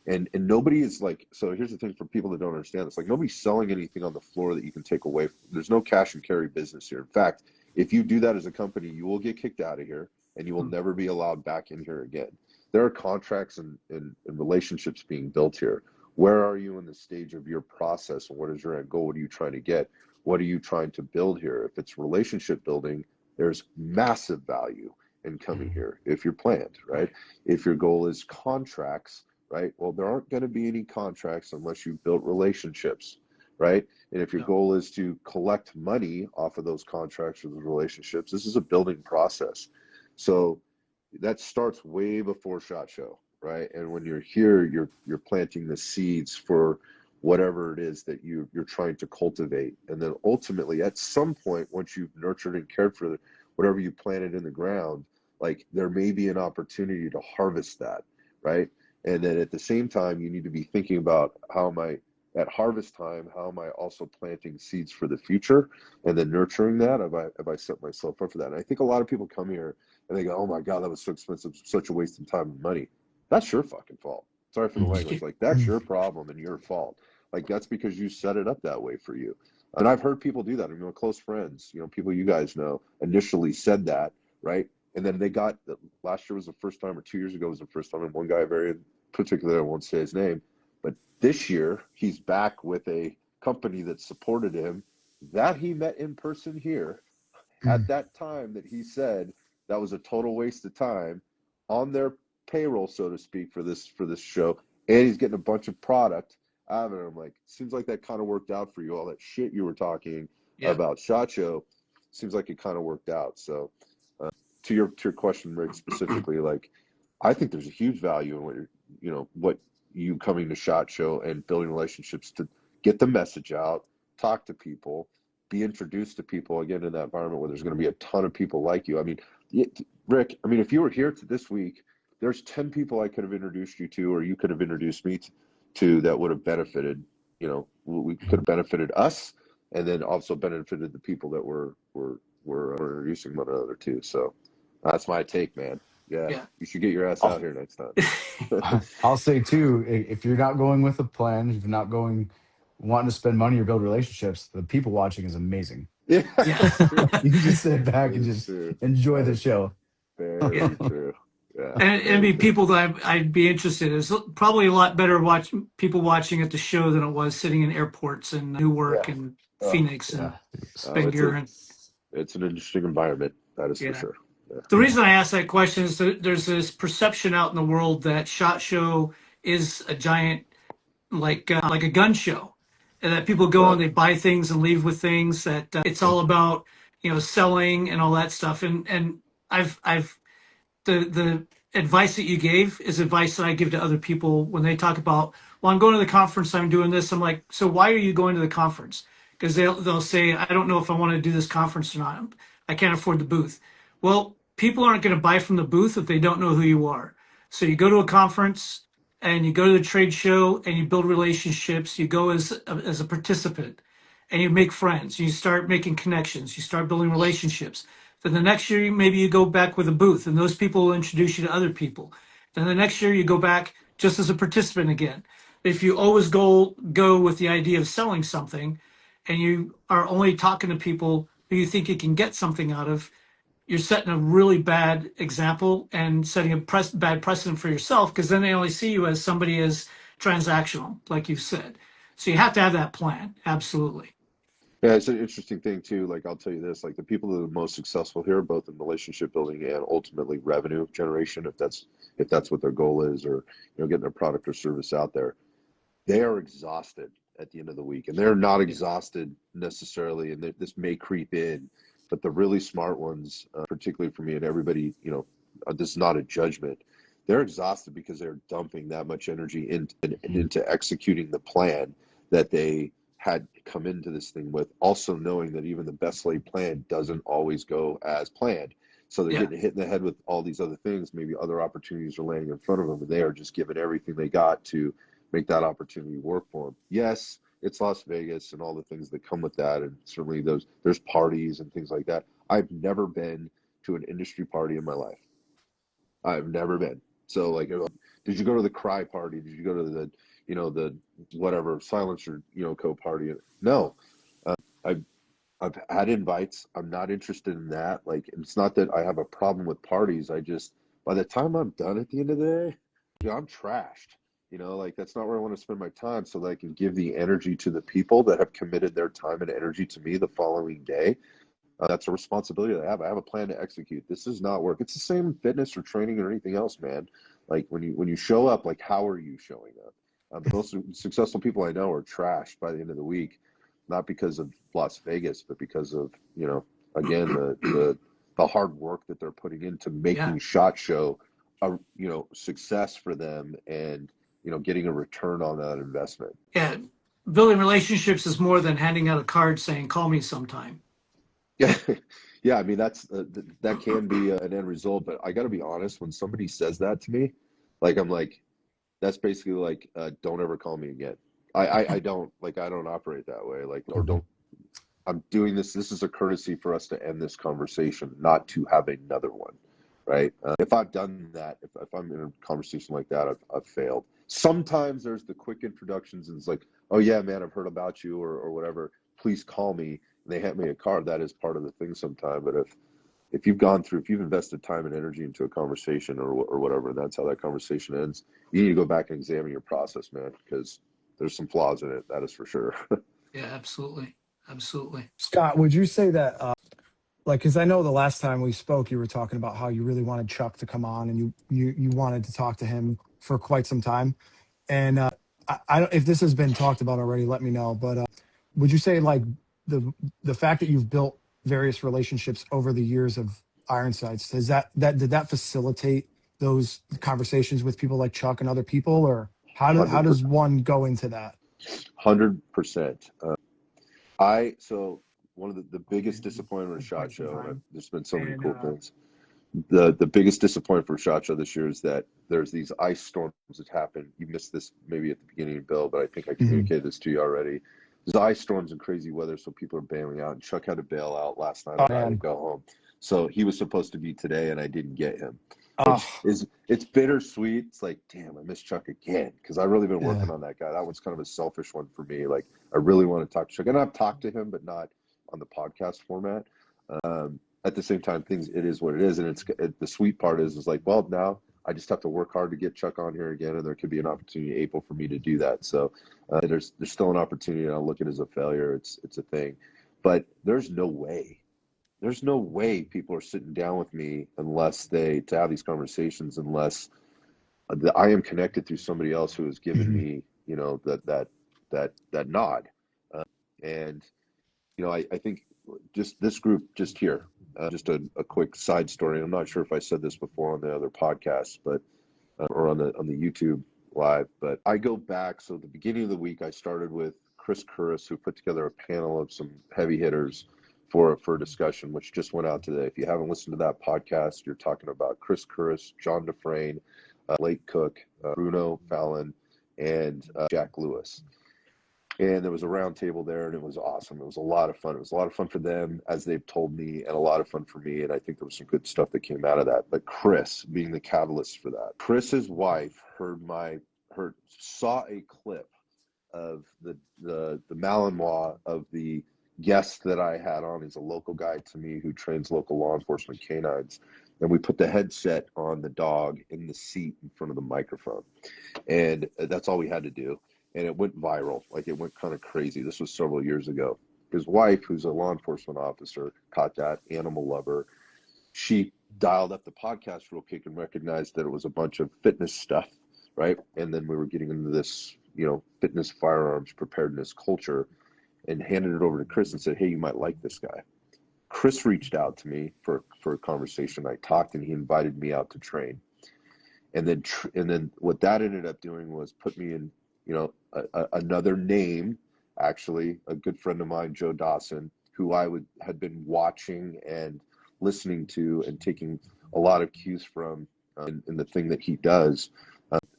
And nobody is like, so here's the thing for people that don't understand this, like, nobody's selling anything on the floor that you can take away. There's no cash and carry business here. In fact, if you do that as a company, you will get kicked out of here and you will never be allowed back in here again. There are contracts and relationships being built here. Where are you in the stage of your process, and what is your end goal? What are you trying to get? What are you trying to build here? If it's relationship building, there's massive value in coming here if you're planned, right? If your goal is contracts, right? Well, there aren't going to be any contracts unless you've built relationships, right? And if your goal is to collect money off of those contracts or those relationships, this is a building process. So that starts way before SHOT Show, right? And when you're here, you're planting the seeds for whatever it is that you're trying to cultivate. And then ultimately, at some point, once you've nurtured and cared for whatever you planted in the ground, like, there may be an opportunity to harvest that, right? And then at the same time, you need to be thinking about at harvest time, how am I also planting seeds for the future, and then nurturing that? Have I set myself up for that? And I think a lot of people come here and they go, oh my God, that was so expensive, such a waste of time and money. That's your fucking fault. Sorry for the language. Like, that's your problem and your fault. Like, that's because you set it up that way for you. And I've heard people do that. I mean, close friends, people you guys know, initially said that, right? And then last year was the first time, or 2 years ago was the first time, and one guy very particular, I won't say his name, but this year he's back with a company that supported him that he met in person here at that time that he said that was a total waste of time on their payroll, so to speak, for this show. And he's getting a bunch of product out of it. I'm like, seems like that kind of worked out for you. All that shit you were talking about SHOT Show, seems like it kind of worked out. So to your question, Rick, specifically, like, I think there's a huge value in what you coming to SHOT Show and building relationships to get the message out, talk to people, be introduced to people, again, in that environment where there's going to be a ton of people like you. I mean, Rick, if you were here this week, there's 10 people I could have introduced you to, or you could have introduced me to that would have benefited, we could have benefited us, and then also benefited the people that we're introducing one another to. So that's my take, man. Yeah, you should get your ass out here next time. I'll say too, if you're not going with a plan, if you're not wanting to spend money or build relationships, the people watching is amazing. Yeah, Yeah. that's true. You can just sit back That and is just true. enjoy That the is true. show. Yeah. Very true. Yeah, And it'd very be true. people that I'd be interested in. It's probably a lot better people watching at the show than it was sitting in airports in Newark Yeah. and Oh, Phoenix Yeah. and oh, Bangor. And it's an interesting environment. That is for yeah. sure. Yeah. The Yeah. reason I ask that question is that there's this perception out in the world that SHOT Show is a giant, like a gun show, and that people go and Well, they buy things and leave with things. That it's all about selling and all that stuff. And I've the advice that you gave is advice that I give to other people when they talk about, well, I'm going to the conference, I'm doing this. I'm like, so why are you going to the conference? Because they'll say, I don't know if I want to do this conference or not. I can't afford the booth. Well, people aren't going to buy from the booth if they don't know who you are. So you go to a conference and you go to the trade show and you build relationships. You go as a participant and you make friends. You start making connections. You start building relationships. Then the next year, maybe you go back with a booth, and those people will introduce you to other people. Then the next year, you go back just as a participant again. If you always go with the idea of selling something, and you are only talking to people who you think you can get something out of, you're setting a really bad example and setting a bad precedent for yourself, because then they only see you as somebody as transactional, like you've said. So you have to have that plan. Absolutely. yeah, it's an interesting thing too. Like I'll tell you this, like the people that are the most successful here, both in relationship building and ultimately revenue generation, if that's what their goal is, or getting their product or service out there, they are exhausted at the end of the week, and they're not Yeah. exhausted necessarily, and this may creep in, but the really smart ones, particularly for me and everybody, this is not a judgment. They're exhausted because they're dumping that much energy into executing the plan that they had come into this thing with, also knowing that even the best laid plan doesn't always go as planned. So they're Yeah. getting hit in the head with all these other things. Maybe other opportunities are landing in front of them, and they are just giving everything they got to make that opportunity work for them. Yes, it's Las Vegas and all the things that come with that, and certainly there's parties and things like that. I've never been to an industry party in my life. I've never been. So like, did you go to the Cry party? Did you go to the whatever Silencer Co party? No. I've I've had invites. I'm not interested in that. Like, it's not that I have a problem with parties. I just, by the time I'm done at the end of the day, I'm trashed. Like that's not where I want to spend my time, so that I can give the energy to the people that have committed their time and energy to me the following day. That's a responsibility that I have. I have a plan to execute. This does not work. It's the same in fitness or training or anything else, man. Like when you show up, like how are you showing up? The most successful people I know are trashed by the end of the week, not because of Las Vegas, but because of again the hard work that they're putting into Yeah. making SHOT Show a success for them, and getting a return on that investment. Yeah. Building relationships is more than handing out a card saying, call me sometime. Yeah, yeah. I mean, that can be an end result, but I got to be honest. When somebody says that to me, like I'm like, that's basically like, don't ever call me again. I don't like I don't operate that way. Like, or Mhm. don't. I'm doing this. This is a courtesy for us to end this conversation, not to have another one, right? If I've done that, if I'm in a conversation like that, I've failed. Sometimes there's the quick introductions, and it's like, oh yeah, man, I've heard about you, or whatever. Please call me. And they hand me a card. That is part of the thing sometimes. But if you've invested time and energy into a conversation or whatever, and that's how that conversation ends, you need to go back and examine your process, man, because there's some flaws in it. That is for sure. Yeah, absolutely. Absolutely. Scott, would you say that like because I know the last time we spoke, you were talking about how you really wanted Chuck to come on, and you wanted to talk to him for quite some time. And I don't if this has been talked about already, let me know. But would you say like the the fact that you've built various relationships over the years of Ironsides, has that did that facilitate those conversations with people like Chuck and other people, or how 100 does one go into that? 100%. So one of the biggest For disappointment with SHOT quite some Show, and time. there's been so many And cool things. The biggest disappointment for SHOT Show this year is that there's these ice storms that happen. You missed this maybe at the beginning, Bill, but I think I Mhm. communicated this to you already. There's ice storms and crazy weather, so people are bailing out. And Chuck had to bail out last night Oh on Friday to man, go home. So he was supposed to be today, and I didn't get him, which oh is it's bittersweet. It's like, damn, I missed Chuck again because I've really been yeah, working on that guy. That one's kind of a selfish one for me. Like I really want to talk to Chuck, and I've talked to him, but not on the podcast format. at the same time, it is what it is. And the sweet part is like, well, now I just have to work hard to get Chuck on here again. And there could be an opportunity in April for me to do that. So there's still an opportunity, and I'll look at it as a failure. It's a thing, but there's no way. There's no way people are sitting down with me to have these conversations unless I am connected through somebody else who has given Hmm. me, that nod. And, I think just this group just here, just a quick side story. I'm not sure if I said this before on the other podcast, but, or on the YouTube live, but I go back. So at the beginning of the week, I started with Chris Curris, who put together a panel of some heavy hitters for a discussion, which just went out today. If you haven't listened to that podcast, you're talking about Chris Curris, John DeFrane, Blake Cook, Bruno Fallon, and Jack Lewis. And there was a round table there, and it was awesome. It was a lot of fun. It was a lot of fun for them, as they've told me, and a lot of fun for me. And I think there was some good stuff that came out of that. But Chris being the catalyst for that. Chris's wife saw a clip of the Malinois of the guest that I had on. He's a local guy to me who trains local law enforcement canines. And we put the headset on the dog in the seat in front of the microphone. And that's all we had to do. And it went viral. Like, it went kind of crazy. This was several years ago. His wife, who's a law enforcement officer, caught that, animal lover. She dialed up the podcast real quick and recognized that it was a bunch of fitness stuff, right? And then we were getting into this, fitness, firearms, preparedness culture, and handed it over to Chris and said, hey, you might like this guy. Chris reached out to me for a conversation. I talked, and he invited me out to train. And then what that ended up doing was put me in, another name, actually, a good friend of mine, Joe Dawson, who had been watching and listening to and taking a lot of cues from in the thing that he does.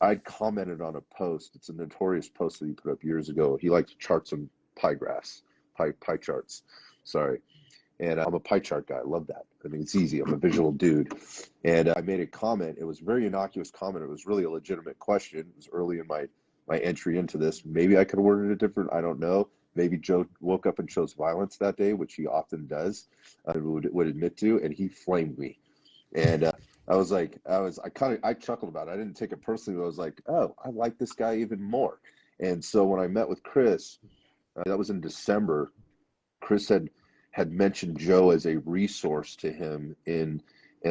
I'd commented on a post. It's a notorious post that he put up years ago. He likes charts and pie charts. Sorry. And I'm a pie chart guy. I love that. I mean, it's easy. I'm a visual dude. And I made a comment. It was a very innocuous comment. It was really a legitimate question. It was early in my entry into this. Maybe I could have worded it different. I don't know. Maybe Joe woke up and chose violence that day, which he often does, would admit to, and he flamed me. And I chuckled about it. I didn't take it personally. But I was like, oh, I like this guy even more. And so when I met with Chris, that was in December. Chris had mentioned Joe as a resource to him in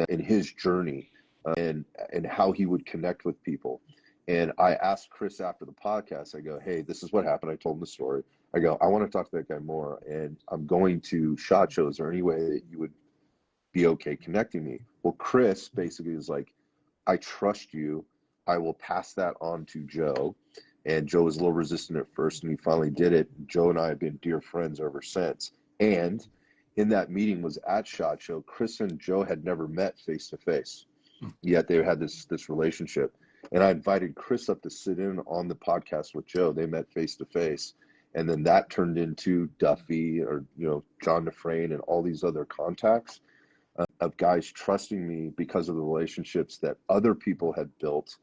his journey, and how he would connect with people. And I asked Chris after the podcast, I go, hey, this is what happened. I told him the story. I go, I want to talk to that guy more, and I'm going to SHOT Show. Is there any way that you would be okay connecting me? Well, Chris basically is like, I trust you. I will pass that on to Joe. And Joe was a little resistant at first, and he finally did it. Joe and I have been dear friends ever since. And in that meeting was at SHOT Show. Chris and Joe had never met face to face, yet they had this relationship. And I invited Chris up to sit in on the podcast with Joe. They met face to face, and then that turned into Duffy, or John DeFrane, and all these other contacts of guys trusting me because of the relationships that other people had built.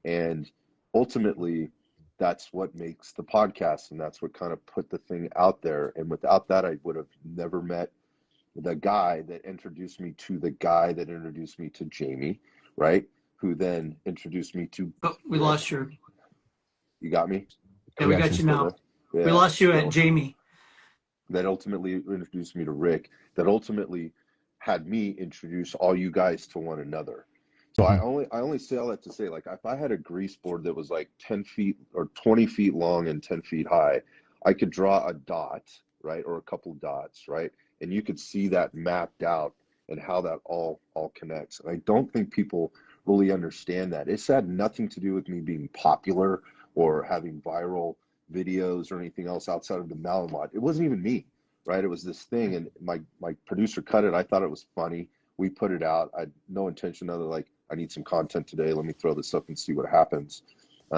And ultimately, that's what makes the podcast, and that's what kind of put the thing out there. And without that, I would have never met the guy that introduced me to the guy that introduced me to Jamie, right? Who then introduced me to Oh, we lost you. You got me? Yeah, We we got got you. you now. Yeah. We lost you at Jamie. That ultimately introduced me to Rick, that ultimately had me introduce all you guys to one another. So I only say all that to say, like, if I had a grease board that was like 10 feet or 20 feet long and 10 feet high, I could draw a dot, right? Or a couple dots, right? And you could see that mapped out and how that all connects. And I don't think people really understand that. It's had nothing to do with me being popular or having viral videos or anything else outside of the Malinois. It wasn't even me, right? It was this thing, and my producer cut it. I thought it was funny. We put it out. I had no intention other like, I need some content today. Let me throw this up and see what happens.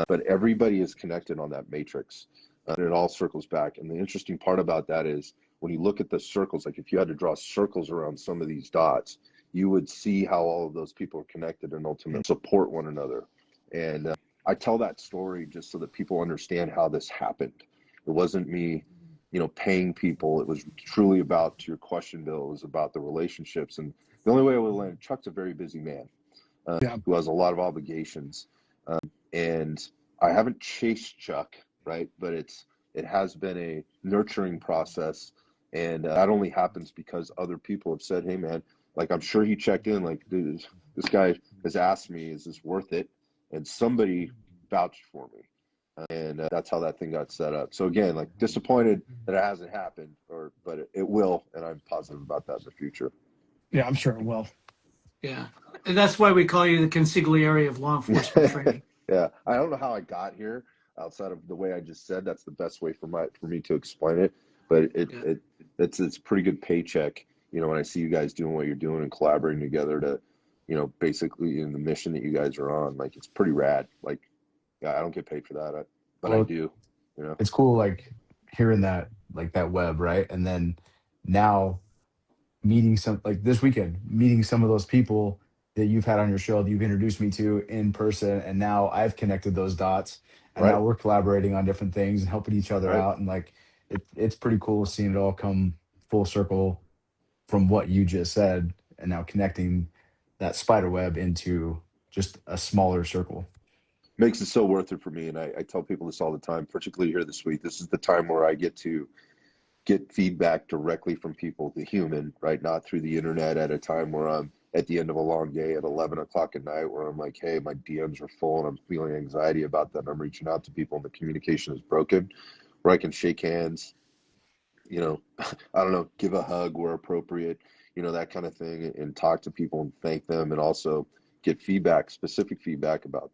But everybody is connected on that matrix, and it all circles back. And the interesting part about that is when you look at the circles, like if you had to draw circles around some of these dots, you would see how all of those people are connected and ultimately support one another. And I tell that story just so that people understand how this happened. It wasn't me paying people. It was truly about, to your question, Bill, it was about the relationships. And the only way I would land, Chuck's a very busy man Yeah. who has a lot of obligations. And I haven't chased Chuck, right? But it has been a nurturing process. And that only happens because other people have said, hey, man, like, I'm sure he checked in, like, dude, this guy has asked me, is this worth it? And somebody vouched for me. And that's how that thing got set up. So again, like, disappointed that it hasn't happened, but it will, and I'm positive about that in the future. Yeah, I'm sure it will. Yeah. And that's why we call you the consigliere of law enforcement training. Yeah, I don't know how I got here outside of the way I just said. That's the best way for me to explain it. But Yeah. it's a pretty good paycheck, when I see you guys doing what you're doing and collaborating together to, basically in the mission that you guys are on. Like, it's pretty rad. Like, yeah, I don't get paid for that, but I Well, do. it's cool, like hearing that, like that web, right? And then now meeting some, like this weekend, meeting some of those people that you've had on your show that you've introduced me to in person, and now I've connected those dots, and Right, now we're collaborating on different things and helping each other right. out, and like it's pretty cool seeing it all come full circle from what you just said, and now connecting that spider web into just a smaller circle. Makes it so worth it for me. And I tell people this all the time, particularly here this week. This is the time where I get to get feedback directly from people, the human, right? Not through the internet at a time where I'm at the end of a long day at 11 o'clock at night where I'm like, hey, my DMs are full and I'm feeling anxiety about that. And I'm reaching out to people and the communication is broken, where I can shake hands, I don't know, give a hug where appropriate, that kind of thing, and talk to people and thank them, and also get feedback, specific feedback about,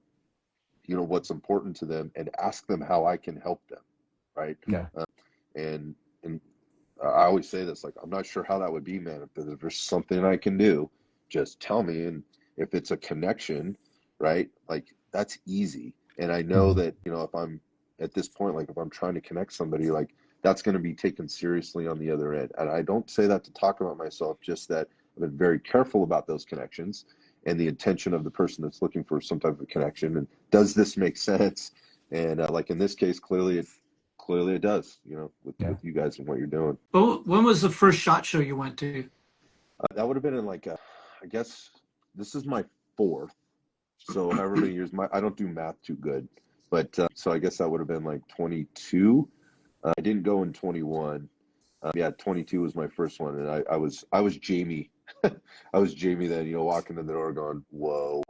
what's important to them, and ask them how I can help them, right? Yeah. And and I always say this, like, I'm not sure how that would be, man. If there's something I can do, just tell me. And if it's a connection, right, like, that's easy. And I know Mhm. that, if I'm at this point, like, if I'm trying to connect somebody, like, that's going to be taken seriously on the other end. And I don't say that to talk about myself, just that I've been very careful about those connections and the intention of the person that's looking for some type of connection. And does this make sense? And like in this case, clearly it does, Yeah. with you guys and what you're doing. Well, when was the first SHOT Show you went to? That would have been in like, I guess this is my fourth. So however many years, I don't do math too good, but so I guess that would have been like 22. I didn't go in 21. Yeah, 22 was my first one, and I was Jamie. I was Jamie then, walking in the door going, whoa,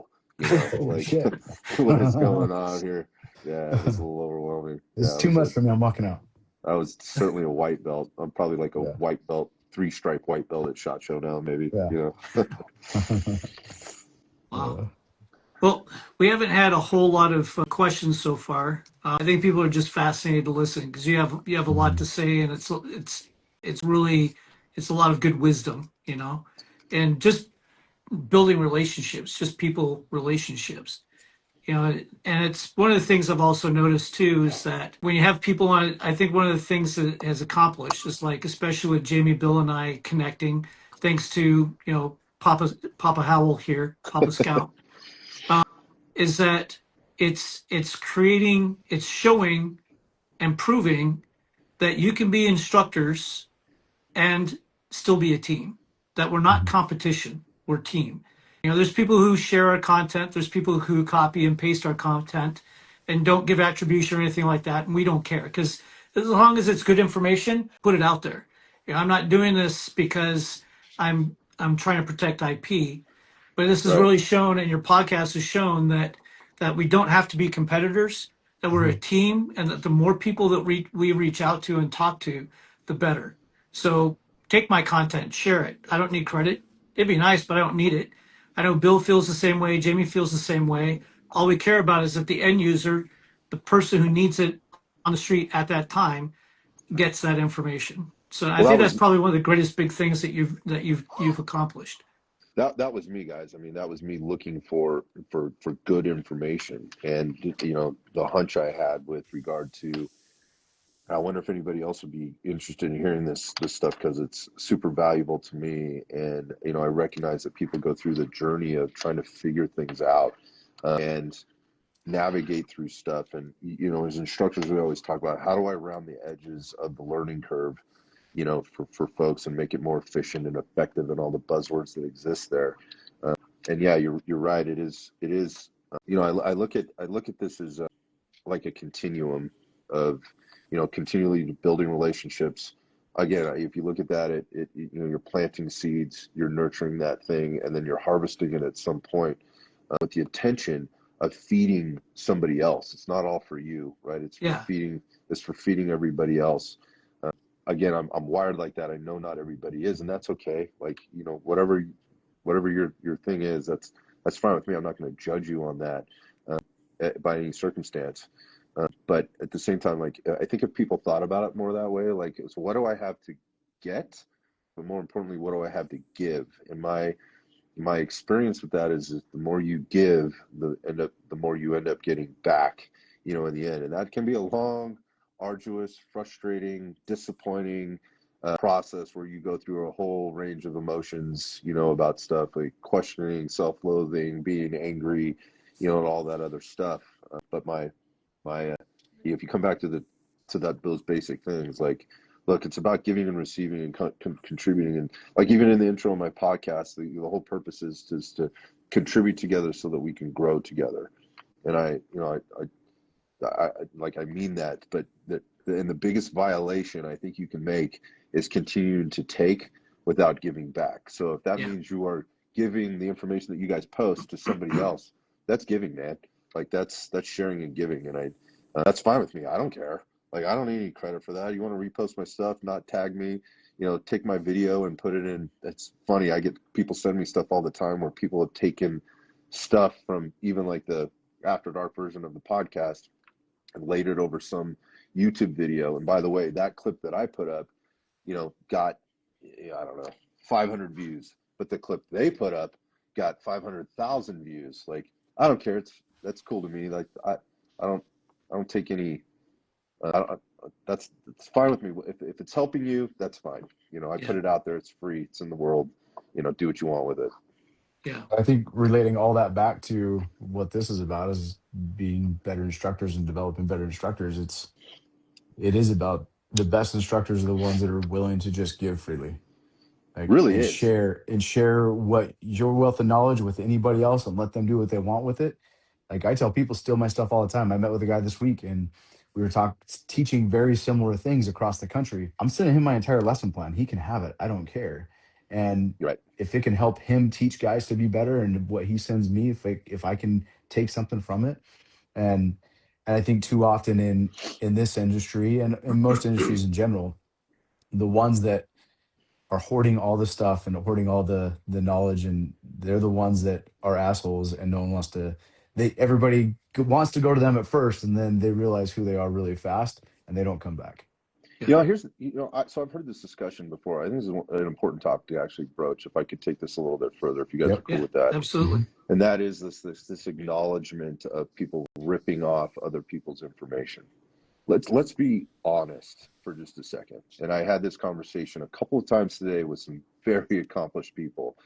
Holy like, shit. what is going on here? Yeah, it was a little overwhelming. It's Yeah, too much for me. I'm walking out. I was certainly a white belt. I'm probably like a Yeah. white belt, 3-stripe white belt at SHOT Show now, maybe, Yeah. Wow. Well, we haven't had a whole lot of questions so far. I think people are just fascinated to listen because you have a lot Mhm. to say, and it's really it's a lot of good wisdom, and just building relationships, just people relationships. And it's one of the things I've also noticed too is that when you have people on, I think one of the things that has accomplished is like, especially with Jamie, Bill, and I connecting, thanks to Papa Howell here, Papa Scout, is that it's showing and proving that you can be instructors and still be a team. That we're not Mhm. competition, we're team. There's people who share our content, there's people who copy and paste our content and don't give attribution or anything like that, and we don't care because as long as it's good information, put it out there. I'm not doing this because I'm trying to protect IP, but this has Right. really shown, and your podcast has shown that we don't have to be competitors, that we're a Mhm. team, and that the more people that we reach out to and talk to, the better. So take my content, share it. I don't need credit. It'd be nice, but I don't need it. I know Bill feels the same way. Jamie feels the same way. All we care about is that the end user, the person who needs it on the street at that time, gets that information. So I Well, think that's probably one of the greatest big things that you've accomplished. that was me, guys. I mean, that was me looking for good information, and the hunch I had with regard to. I wonder if anybody else would be interested in hearing this stuff because it's super valuable to me, and I recognize that people go through the journey of trying to figure things out, and navigate through stuff. And, as instructors, we always talk about how do I round the edges of the learning curve, for folks and make it more efficient and effective and all the buzzwords that exist there. And yeah, you're right. It is. I look at this as like a continuum of, continually building relationships. Again, if you look at that, you're planting seeds, you're nurturing that thing, and then you're harvesting it at some point with the intention of feeding somebody else. It's not all for you, right? It's for Yeah. feeding. It's for feeding everybody else. Again, I'm wired like that. I know not everybody is, and that's okay. Like, whatever your thing is, that's fine with me. I'm not going to judge you on that by any circumstance. But at the same time, like, I think if people thought about it more that way, like, so what do I have to get? But more importantly, what do I have to give? And my experience with that is the more you give, the more you end up getting back, in the end. And that can be a long, arduous, frustrating, disappointing process where you go through a whole range of emotions, about stuff like questioning, self-loathing, being angry, and all that other stuff. But if you come back to those basic things, like, look, it's about giving and receiving and contributing. And like, even in the intro of my podcast, the whole purpose is to contribute together so that we can grow together. And I mean that, but and the biggest violation I think you can make is continuing to take without giving back. So if that means you are giving the information that you guys post to somebody else, that's giving, man. Like, that's sharing and giving. And that's fine with me. I don't care. Like, I don't need any credit for that. You want to repost my stuff, not tag me, take my video and put it in. It's funny. I get people send me stuff all the time where people have taken stuff from even like the After Dark version of the podcast and laid it over some YouTube video. And by the way, that clip that I put up, got, I don't know, 500 views, but the clip they put up got 500,000 views. Like, I don't care. That's cool to me. Like, I don't take any. That's fine with me. If it's helping you, that's fine. I put it out there. It's free. It's in the world. Do what you want with it. Yeah. I think relating all that back to what this is about is being better instructors and developing better instructors. It is about the best instructors are the ones that are willing to just give freely. Like, Really and is. share what your wealth of knowledge with anybody else and let them do what they want with it. Like, I tell people steal my stuff all the time. I met with a guy this week and we were teaching very similar things across the country. I'm sending him my entire lesson plan. He can have it. I don't care. And You're right. if it can help him teach guys to be better, and what he sends me, if I can take something from it, and I think too often in this industry and in most industries in general, the ones that are hoarding all the stuff and hoarding all the knowledge, and they're the ones that are assholes, and no one wants to. Everybody wants to go to them at first, and then they realize who they are really fast, and they don't come back. Yeah. So I've heard this discussion before. I think this is an important topic to actually broach. If I could take this a little bit further, if you guys are Yep. cool Yeah. with that, Absolutely. and that is this acknowledgement of people ripping off other people's information. Let's be honest for just a second. And I had this conversation a couple of times today with some very accomplished people.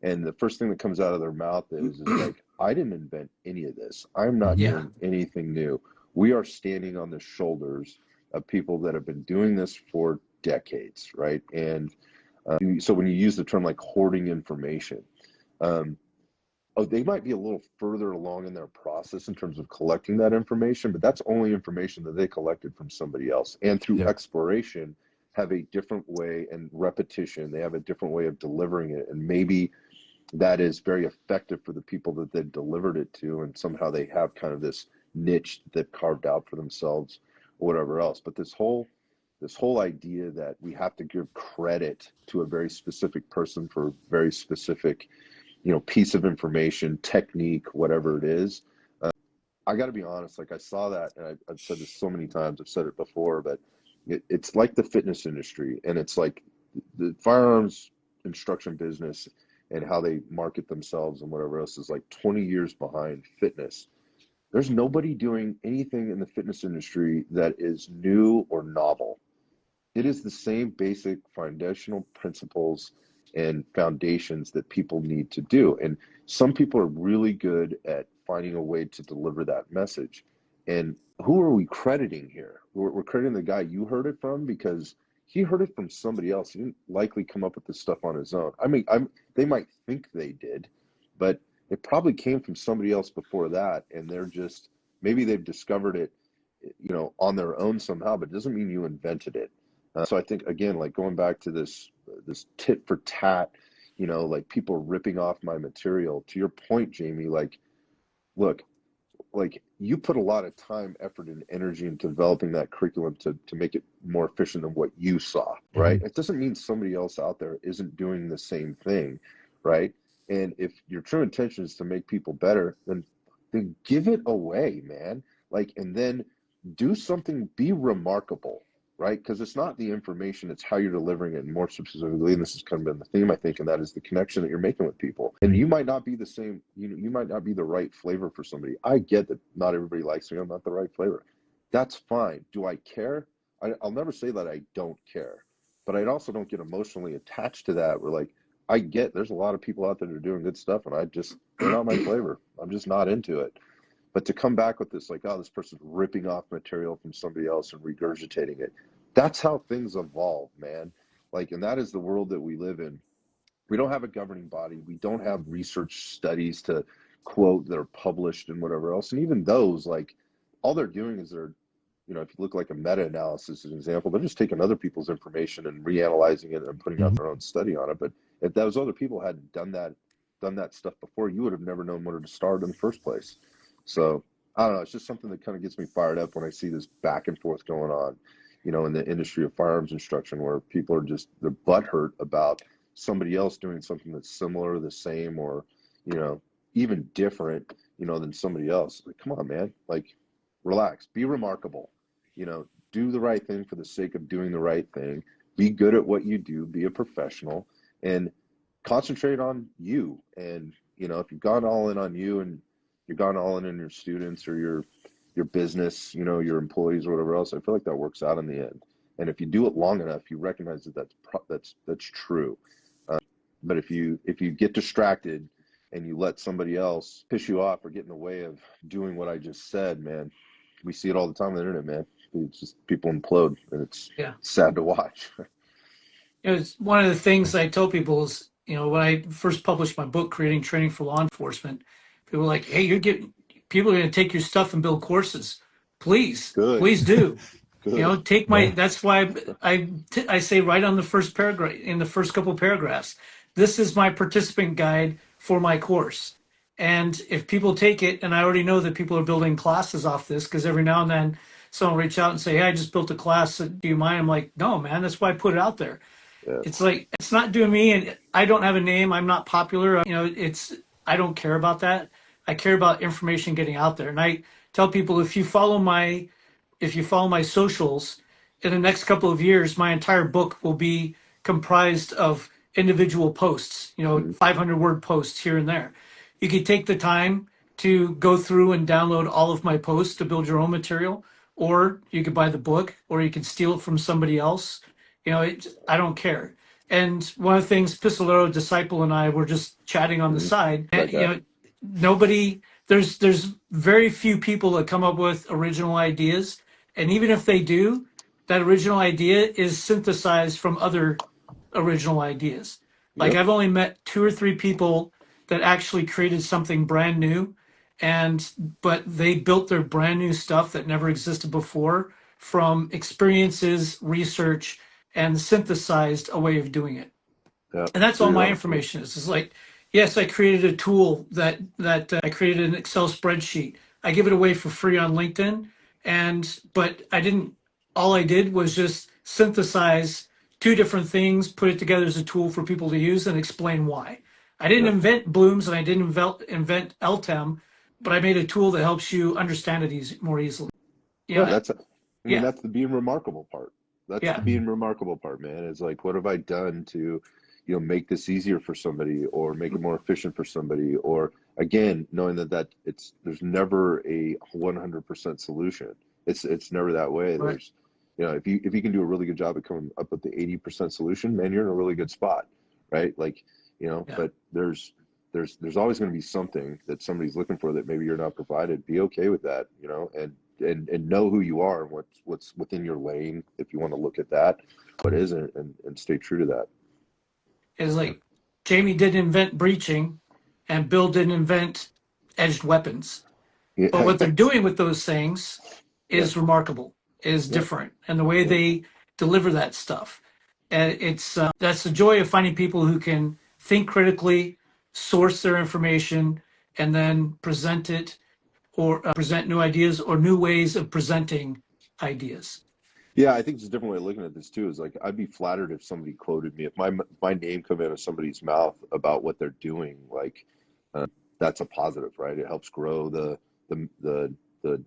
And the first thing that comes out of their mouth is like, I didn't invent any of this. I'm not Mhm. Yeah. doing anything new. We are standing on the shoulders of people that have been doing this for decades, right? And so when you use the term like hoarding information, they might be a little further along in their process in terms of collecting that information, but that's only information that they collected from somebody else. And through Yep. exploration, have a different way and repetition. They have a different way of delivering it. And maybe that is very effective for the people that they delivered it to. And somehow they have kind of this niche that they've carved out for themselves or whatever else. But this whole idea that we have to give credit to a very specific person for a very specific piece of information, technique, whatever it is. I got to be honest, like, I saw that, and I've said this so many times, I've said it before, but it's like the fitness industry, and it's like the firearms instruction business and how they market themselves and whatever else is like 20 years behind fitness. There's nobody doing anything in the fitness industry that is new or novel. It is the same basic foundational principles and foundations that people need to do. And some people are really good at finding a way to deliver that message. And who are we crediting here? We're crediting the guy you heard it from because he heard it from somebody else. He didn't likely come up with this stuff on his own. I mean, they might think they did, but it probably came from somebody else before that, and they're just maybe they've discovered it, on their own somehow. But it doesn't mean you invented it. So I think again, like going back to this tit for tat, like people ripping off my material. To your point, Jamie, like, look, like you put a lot of time, effort, and energy into developing that curriculum to make it more efficient than what you saw, right? Mhm. It doesn't mean somebody else out there isn't doing the same thing, right? And if your true intention is to make people better, then give it away, man. Like, and then do something, be remarkable, right? Because it's not the information, it's how you're delivering it. And more specifically, and this has kind of been the theme, I think, and that is the connection that you're making with people. And you might not be the same, you might not be the right flavor for somebody. I get that not everybody likes me, I'm not the right flavor. That's fine. Do I care? I'll never say that I don't care, but I also don't get emotionally attached to that. We're like, I get there's a lot of people out there that are doing good stuff, and they're not my flavor. I'm just not into it. But to come back with this, like, oh, this person's ripping off material from somebody else and regurgitating it, that's how things evolve, man. Like, and that is the world that we live in. We don't have a governing body. We don't have research studies to quote that are published and whatever else. And even those, like, all they're doing is if you look like a meta-analysis as an example, they're just taking other people's information and reanalyzing it and putting out Mhm. their own study on it. But if those other people hadn't done that stuff before, you would have never known where to start in the first place. So I don't know. It's just something that kind of gets me fired up when I see this back and forth going on, in the industry of firearms instruction, where people are they're butthurt about somebody else doing something that's similar, the same, or even different, than somebody else. Like, come on, man. Like, relax. Be remarkable. Do the right thing for the sake of doing the right thing. Be good at what you do. Be a professional, and concentrate on you. And if you've gone all in on you, and you've gone all in on your students or your business, your employees or whatever else, I feel like that works out in the end. And if you do it long enough, you recognize that that's true. But if you get distracted and you let somebody else piss you off or get in the way of doing what I just said, man, we see it all the time on the internet, man. It's just people implode, and it's Yeah. sad to watch. It's one of the things I tell people is, when I first published my book, Creating Training for Law Enforcement, people were like, hey, people are going to take your stuff and build courses. Please, Good, please do. good. Take Yeah. that's why I say right on the first paragraph, in the first couple of paragraphs, this is my participant guide for my course. And if people take it, and I already know that people are building classes off this, because every now and then someone will reach out and say, hey, I just built a class. Do you mind? I'm like, no, man, that's why I put it out there. Yeah, It's like, it's not doing me, and I don't have a name. I'm not popular. I don't care about that. I care about information getting out there. And I tell people, if you follow my socials, in the next couple of years, my entire book will be comprised of individual posts, mm-hmm. 500-word posts here and there. You could take the time to go through and download all of my posts to build your own material, or you could buy the book, or you could steal it from somebody else. I don't care. And one of the things, Pistolero Disciple and I were just chatting on the Mm-hmm. side. That guy. Nobody, there's very few people that come up with original ideas, and even if they do, that original idea is synthesized from other original ideas. Like, Yep. I've only met two or three people that actually created something brand new, but they built their brand new stuff that never existed before from experiences, research, and synthesized a way of doing it. Yep. And that's all Figure my out a tool. information is. It's like, yes, I created a tool that I created an Excel spreadsheet. I give it away for free on LinkedIn, but I didn't. All I did was just synthesize two different things, put it together as a tool for people to use, and explain why. I didn't Yep. invent Blooms, and I didn't invent LTEM, but I made a tool that helps you understand it more easily. Yeah, Yeah, yeah, that's the being remarkable part. That's the yeah. being remarkable part, man. It's like, what have I done to, make this easier for somebody or make it more efficient for somebody? Or again, knowing that there's never a 100% solution. It's never that way. Right. If you can do a really good job of coming up with the 80% solution, man, you're in a really good spot, right? Like, Yeah. but there's always going to be something that somebody's looking for that maybe you're not provided. Be okay with that, and know who you are and what's within your lane if you want to look at that, what isn't, and stay true to that. It's like Jamie didn't invent breaching and Bill didn't invent edged weapons. But Yeah. what they're doing with those things Yeah. is remarkable, is Yeah. different, and the way Yeah. they deliver that stuff. And it's that's the joy of finding people who can think critically, source their information, and then present it or present new ideas or new ways of presenting ideas. Yeah, I think there's a different way of looking at this too. Is like I'd be flattered if somebody quoted me, if my name come out of somebody's mouth about what they're doing. Like that's a positive, right? It helps grow the the the the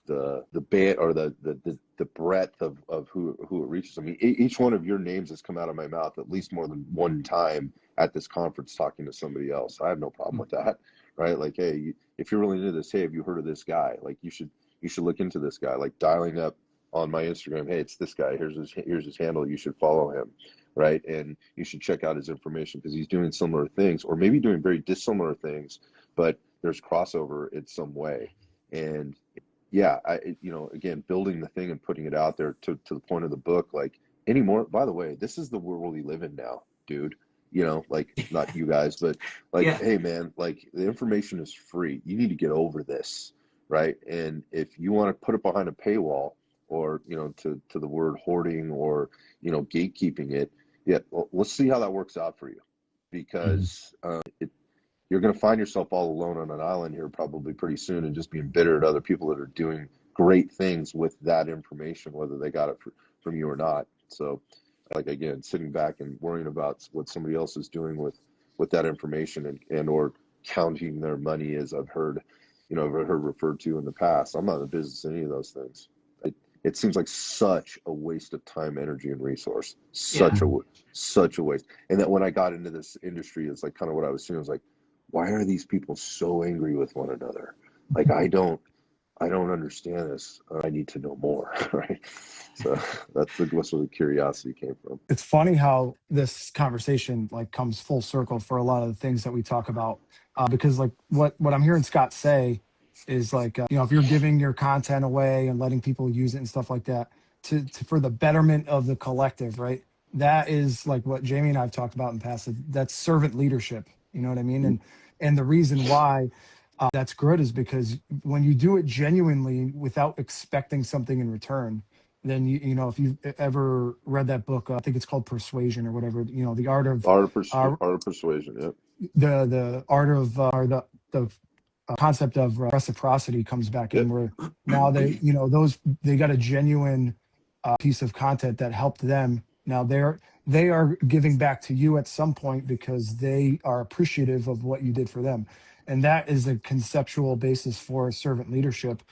the the bit or the breadth of who it reaches. I mean, each one of your names has come out of my mouth at least more than one time at this conference talking to somebody else. I have no problem with that, right? Like, hey, if you're really into this, hey, have you heard of this guy? Like, you should look into this guy. Like dialing up on my Instagram, hey, it's this guy. Here's his handle. You should follow him, right? And you should check out his information because he's doing similar things, or maybe doing very dissimilar things, but there's crossover in some way. And yeah, again, building the thing and putting it out there to the point of the book, like anymore. By the way, this is the world we live in now, dude. Like not you guys, but like, Yeah. hey man, like the information is free. You need to get over this, right? And if you want to put it behind a paywall, or to the word hoarding, or gatekeeping it, yeah, well, let's see how that works out for you, Mhm. because you're going to find yourself all alone on an island here probably pretty soon, and just being bitter at other people that are doing great things with that information, whether they got it from you or not. So, like, again, sitting back and worrying about what somebody else is doing with that information, and or counting their money, as I've heard referred to in the past. I'm not in the business of any of those things. It seems like such a waste of time, energy, and resource. Yeah. Such a waste. And that when I got into this industry, it's like kind of what I was seeing. I was like, why are these people so angry with one another? Like, I don't understand this. I need to know more, right? So that's where the curiosity came from. It's funny how this conversation like comes full circle for a lot of the things that we talk about, because like what I'm hearing Scott say is like, if you're giving your content away and letting people use it and stuff like that to for the betterment of the collective, right? That is like what Jamie and I've talked about in the past. That's servant leadership. You know what I mean? And the reason why that's good is because when you do it genuinely without expecting something in return, then if you've ever read that book, I think it's called Persuasion or whatever, the art of uh, Art of persuasion. Yeah. the art of or the concept of reciprocity comes back in, Yep. where now they got a genuine piece of content that helped them. Now they are giving back to you at some point because they are appreciative of what you did for them, and that is a conceptual basis for servant leadership.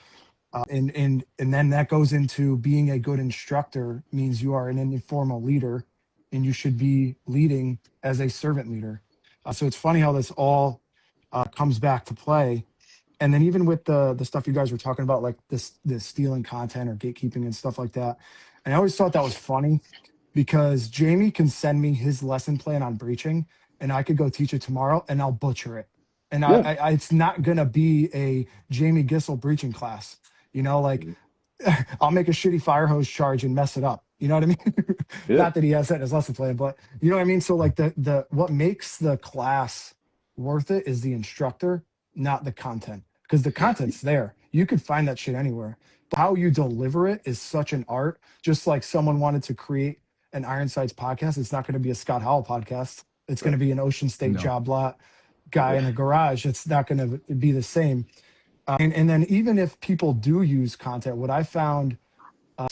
And then that goes into being a good instructor means you are an informal leader, and you should be leading as a servant leader. So it's funny how this all comes back to play. And then even with the stuff you guys were talking about, like this stealing content or gatekeeping and stuff like that, and I always thought that was funny because Jamie can send me his lesson plan on breaching, and I could go teach it tomorrow, and I'll butcher it. And Yeah. it's not gonna be a Jamie Gissel breaching class. Like I'll make a shitty fire hose charge and mess it up. You know what I mean? Yeah. Not that he has that in his lesson plan, but you know what I mean? So like the what makes the class worth it is the instructor, not the content. Because the content's there. You could find that shit anywhere. But how you deliver it is such an art. Just like someone wanted to create an Ironsides podcast, it's not going to be a Scott Howell podcast. It's going Right. to be an Ocean State No. job lot guy Yeah. in a garage. It's not going to be the same. And then even if people do use content, what I found,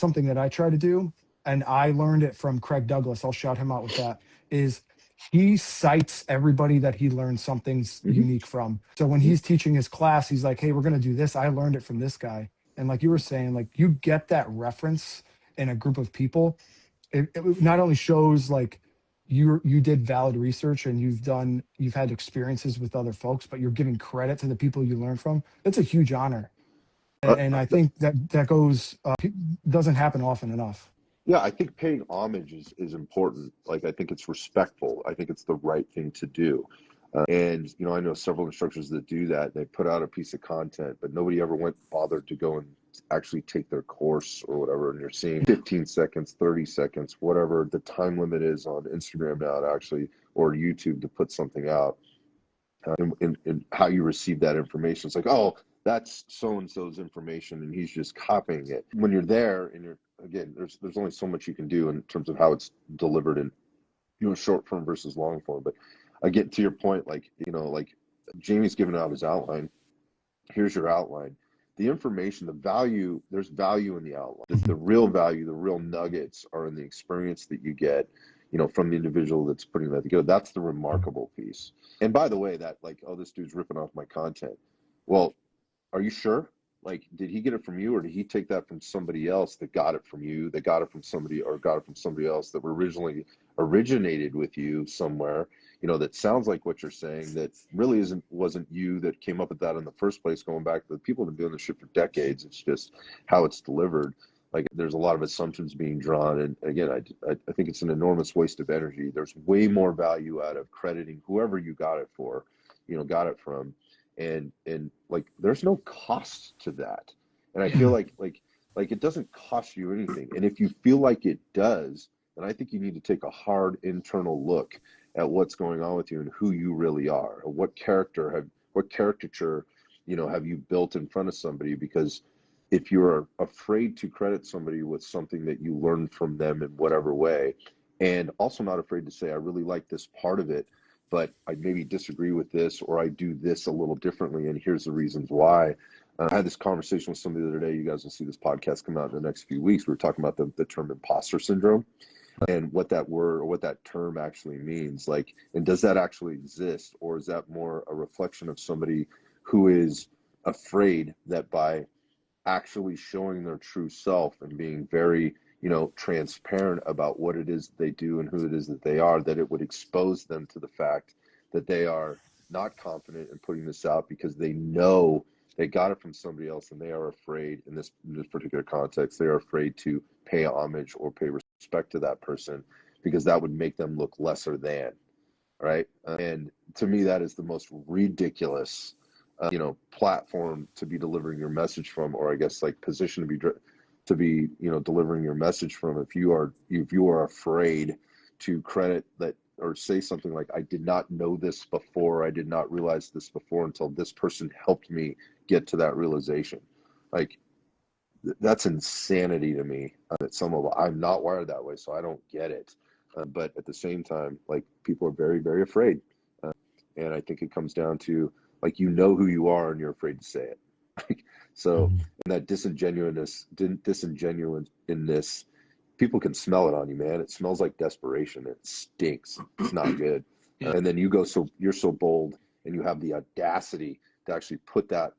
something that I try to do, and I learned it from Craig Douglas, I'll shout him out with that, is he cites everybody that he learned something's Hmm. unique from. So when he's teaching his class, he's like, hey, we're going to do this. I learned it from this guy. And like you were saying, like you get that reference in a group of people. It not only shows like you did valid research and you've had experiences with other folks, but you're giving credit to the people you learn from. That's a huge honor. Uh, And I think that goes doesn't happen often enough. Yeah, I think paying homage is important. Like, I think it's respectful. I think it's the right thing to do. And, I know several instructors that do that. They put out a piece of content, but nobody ever went bothered to go and actually take their course or whatever. And you're seeing 15 seconds, 30 seconds, whatever the time limit is on Instagram now to actually, or YouTube to put something out. And how you receive that information. It's like, oh, that's so and so's information, and he's just copying it. When you're there, and again, there's only so much you can do in terms of how it's delivered in short form versus long form. But I get to your point, like Jamie's giving out his outline. Here's your outline. The information, the value, there's value in the outline. The real value, the real nuggets are in the experience that you get, from the individual that's putting that together. That's the remarkable piece. And by the way, that like, oh, this dude's ripping off my content. Well, are you sure? Like, did he get it from you, or did he take that from somebody else that got it from you, that got it from somebody, or got it from somebody else that originally originated with you somewhere, that sounds like what you're saying, that really wasn't you that came up with that in the first place, going back to the people that have been doing this shit for decades. It's just how it's delivered. Like, there's a lot of assumptions being drawn. And again, I think it's an enormous waste of energy. There's way more value out of crediting whoever you got it for, got it from. And like, there's no cost to that. And I feel like it doesn't cost you anything. And if you feel like it does, then I think you need to take a hard internal look at what's going on with you and who you really are, or what caricature, have you built in front of somebody. Because if you're afraid to credit somebody with something that you learned from them in whatever way, and also not afraid to say, I really like this part of it, but I maybe disagree with this, or I do this a little differently, and here's the reasons why. I had this conversation with somebody the other day. You guys will see this podcast come out in the next few weeks. We were talking about the term imposter syndrome and what that word or what that term actually means. Like, and does that actually exist, or is that more a reflection of somebody who is afraid that by actually showing their true self and being very, transparent about what it is they do and who it is that they are, that it would expose them to the fact that they are not confident in putting this out because they know they got it from somebody else, and they are afraid in this particular context, they are afraid to pay homage or pay respect to that person because that would make them look lesser than, right? And to me, that is the most ridiculous platform to be delivering your message from, or I guess like position to be delivering your message from. If you are afraid to credit that or say something like, I did not know this before, I did not realize this before until this person helped me get to that realization. Like, that's insanity to me. At some level, I'm not wired that way, so I don't get it. But at the same time, like, people are very, very afraid. And I think it comes down to, like, who you are and you're afraid to say it. So, and that disingenuousness, people can smell it on you, man. It smells like desperation. It stinks. It's not good. And then you're so bold, and you have the audacity to actually present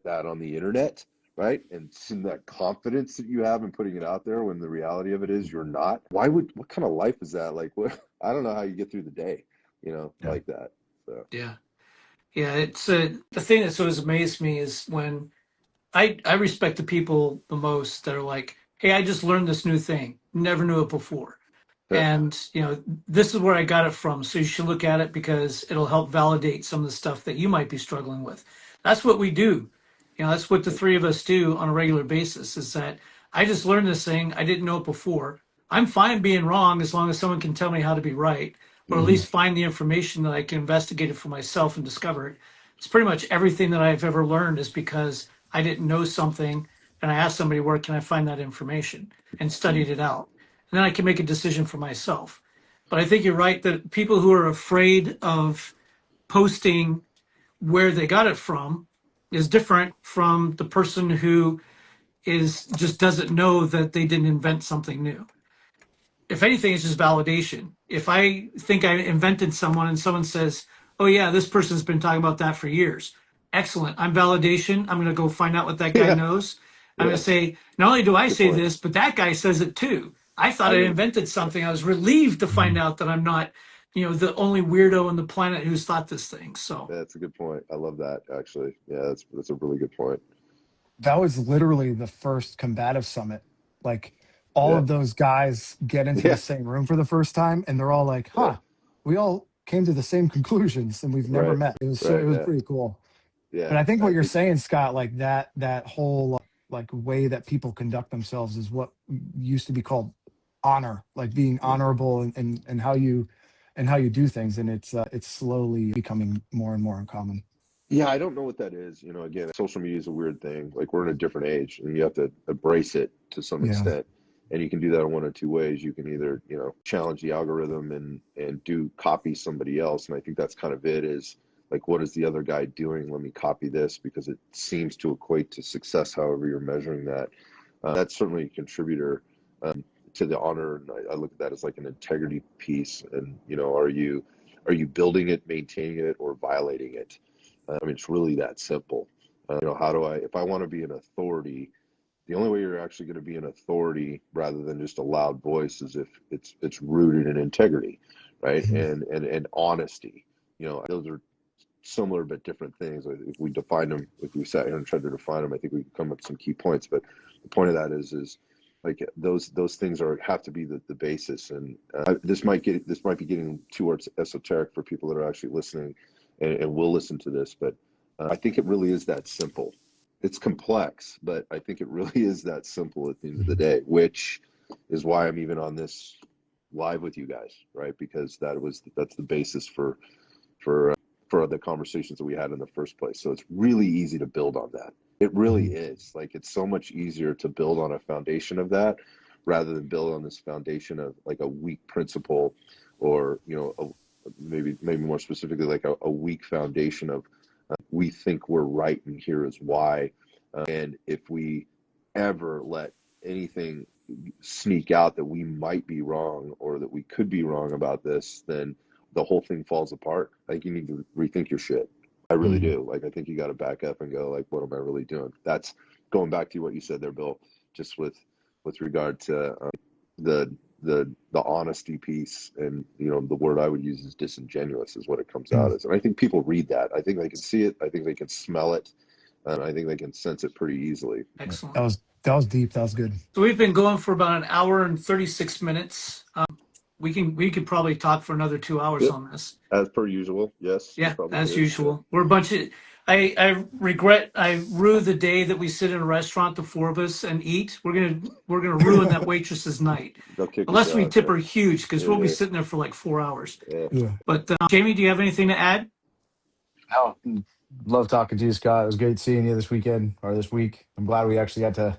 that on the internet, right? And seeing that confidence that you have in putting it out there, when the reality of it is you're not. What kind of life is that? Like, what? I don't know how you get through the day, like that. So. Yeah, it's the thing that's always amazed me is when I respect the people the most that are like, hey, I just learned this new thing, never knew it before. And, this is where I got it from. So you should look at it because it'll help validate some of the stuff that you might be struggling with. That's what we do. That's what the three of us do on a regular basis, is that I just learned this thing. I didn't know it before. I'm fine being wrong as long as someone can tell me how to be right, or at least find the information that I can investigate it for myself and discover it. It's pretty much everything that I've ever learned is because I didn't know something and I asked somebody, where can I find that information, and studied it out. And then I can make a decision for myself. But I think you're right that people who are afraid of posting where they got it from is different from the person who is just doesn't know that they didn't invent something new. If anything, it's just validation. If I think I invented someone and someone says, oh yeah, this person's been talking about that for years, excellent. I'm validation. I'm going to go find out what that guy knows. I'm going to say, not only do I say this, but that guy says it too. I thought I invented something. I was relieved to find out that I'm not, the only weirdo on the planet who's thought this thing. So That's a good point. I love that, actually. Yeah, that's a really good point. That was literally the first combative summit. Like, all Yeah. of those guys get into the Yeah. same room for the first time, and they're all like, Yeah. "Huh, we all came to the same conclusions, and we've never Right. met." It Right. was Yeah. pretty cool. Yeah. But I think what you're It's saying, Scott, like that whole like way that people conduct themselves is what used to be called honor, like being honorable and how you do things, and it's slowly becoming more and more uncommon. Yeah, I don't know what that is. You know, again, social media is a weird thing. Like we're in a different age and you have to embrace it to some Yeah. extent. And you can do that in one or two ways. You can either, challenge the algorithm and do copy somebody else. And I think that's kind of it is like, what is the other guy doing? Let me copy this because it seems to equate to success, however you're measuring that. That's certainly a contributor to the honor. And I look at that as like an integrity piece. And, are you building it, maintaining it, or violating it? I mean, it's really that simple. How do if I want to be an authority, the only way you're actually going to be an authority rather than just a loud voice is if it's rooted in integrity, right? Mhm. And honesty. Those are similar but different things. If we define them, if we sat here and tried to define them, I think we could come up with some key points. But the point of that is like those things have to be the basis. And this might be getting too esoteric for people that are actually listening and will listen to this. But I think it really is that simple. It's complex, but I think it really is that simple at the end of the day, which is why I'm even on this live with you guys, right? Because that's the basis for for the conversations that we had in the first place. So it's really easy to build on that. It really Mhm. is. Like it's so much easier to build on a foundation of that rather than build on this foundation of like a weak principle or, maybe more specifically like a weak foundation of we think we're right and here is why. And if we ever let anything sneak out that we might be wrong or that we could be wrong about this, then the whole thing falls apart. Like you need to rethink your shit. I really Mhm. do. Like I think you got to back up and go like, what am I really doing? That's going back to what you said there, Bill. Just with regard to the the honesty piece, and the word I would use is disingenuous is what it comes out Mhm. as. And I think people read that. I think they can see it. I think they can smell it, and I think they can sense it pretty easily. Excellent. That was deep. That was good. So we've been going for about an hour and 36 minutes. We could probably talk for another 2 hours Yep, on this. as per usual. Yes, we Yeah, probably as could. Yeah. usual. We're a bunch of. I rue the day that we sit in a restaurant, the four of us, and eat. We're gonna ruin that waitress's night, They'll kick us unless we out. tip Yeah. her huge, because we'll be Yeah. sitting there for like 4 hours. Yeah. Yeah. But Jamie, do you have anything to add? No, love talking to you, Scott. It was great seeing you this weekend or this week. I'm glad we actually got to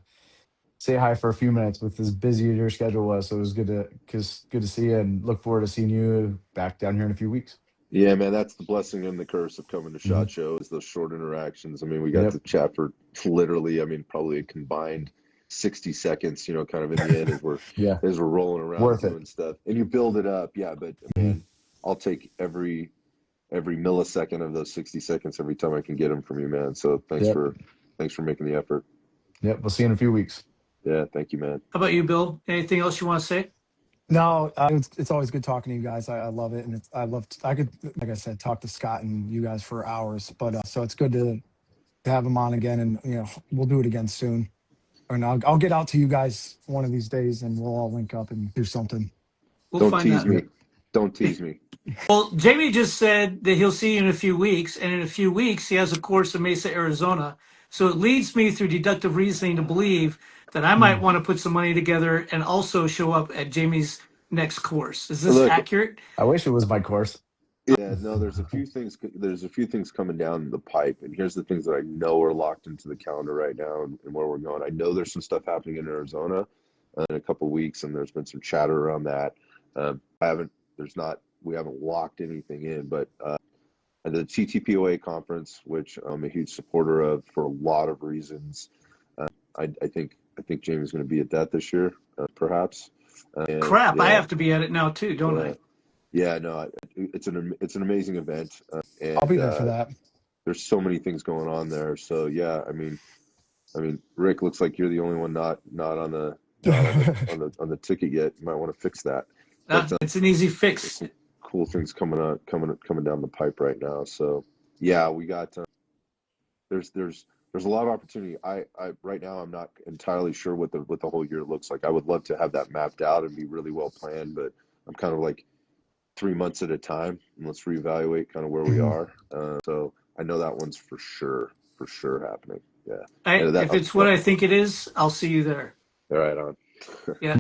say hi for a few minutes with as busy as your schedule was. So it was good to see you and look forward to seeing you back down here in a few weeks. Yeah, man, that's the blessing and the curse of coming to Hmm. SHOT Show is those short interactions. I mean, we got to Yep. chat for literally, I mean, probably a combined 60 seconds, kind of in the end Yeah. as we're rolling around Worth it. doing stuff. And you build it up. Yeah, but Hmm. man, I'll take every millisecond of those 60 seconds every time I can get them from you, man. So Yep. thanks for making the effort. Yep. We'll see you in a few weeks. Yeah, thank you, man. How about you, Bill? Anything else you want to say? No, it's always good talking to you guys. I love it, and I could, like I said, talk to Scott and you guys for hours. But so it's good to have him on again, and we'll do it again soon. And I'll get out to you guys one of these days, and we'll all link up and do something. We'll Don't find tease that. me. Yep. Don't tease me. Well, Jamie just said that he'll see you in a few weeks, and in a few weeks he has a course in Mesa, Arizona. So it leads me through deductive reasoning to believe that I might Mm. want to put some money together and also show up at Jamie's next course. Is this Look, accurate? I wish it was my course. yeah, no, there's a few things. There's a few things coming down the pipe, and here's the things that I know are locked into the calendar right now, and where we're going. I know there's some stuff happening in Arizona in a couple of weeks, and there's been some chatter around that. I haven't. There's not. We haven't locked anything in, but the TTPOA conference, which I'm a huge supporter of for a lot of reasons. I think Jamie's going to be at that this year, perhaps. And Crap, I yeah, have to be at it now too, don't yeah. I? Yeah, no, it's an amazing event, I'll be and there for that. there's so many things going on there. So yeah, I mean, Rick, looks like you're the only one not on the on the ticket yet. You might want to fix that. But It's an easy there's fix. some cool things coming down the pipe right now. So yeah, we got there's there's a lot of opportunity. I right now I'm not entirely sure what the whole year looks like. I would love to have that mapped out and be really well planned, but I'm kind of like 3 months at a time, and let's reevaluate kind of where we Mhm. are. So I know that one's for sure happening. Yeah. And If it's what I think it is, I'll see you there. all right on. Yeah.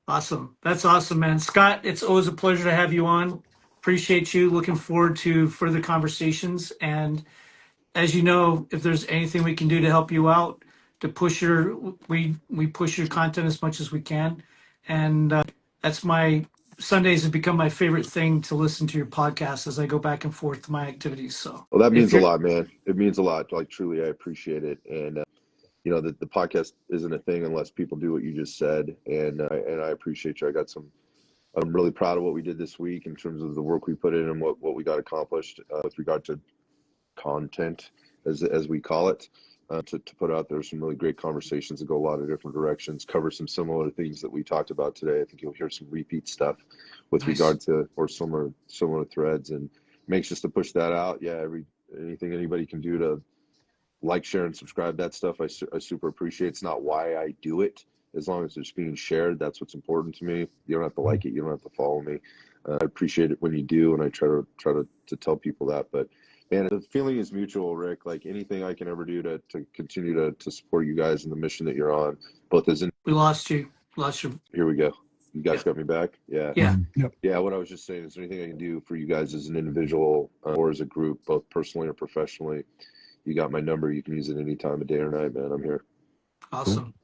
Awesome. That's awesome, man. Scott, it's always a pleasure to have you on. Appreciate you. Looking forward to further conversations. And as you know, if there's anything we can do to help you out, to push your, we push your content as much as we can. And that's my Sundays have become my favorite thing to listen to your podcast as I go back and forth to my activities. So Well, that if means a you're, lot, man. It means a lot. Like truly, I appreciate it. And you know, the podcast isn't a thing unless people do what you just said. And I appreciate you. I'm really proud of what we did this week in terms of the work we put in and what we got accomplished with regard to content, as we call it, to put out there some really great conversations that go a lot of different directions, cover some similar things that we talked about today. I think you'll hear some repeat stuff with nice. regard to or similar threads, and makes just to push that out. Yeah, anything anybody can do to like, share, and subscribe, that stuff I super appreciate. It's not why I do it. As long as it's being shared, that's what's important to me. You don't have to like it. You don't have to follow me. I appreciate it when you do, and I try to tell people that. But man, the feeling is mutual, Rick. Like anything I can ever do to continue to support you guys in the mission that you're on, both as in. We lost you. Lost you. Here we go. You guys Yeah. got me back? Yeah. Yeah. Yep. Yeah, what I was just saying, is there anything I can do for you guys as an individual or as a group, both personally or professionally? You got my number. You can use it any time of day or night, man. I'm here. Awesome.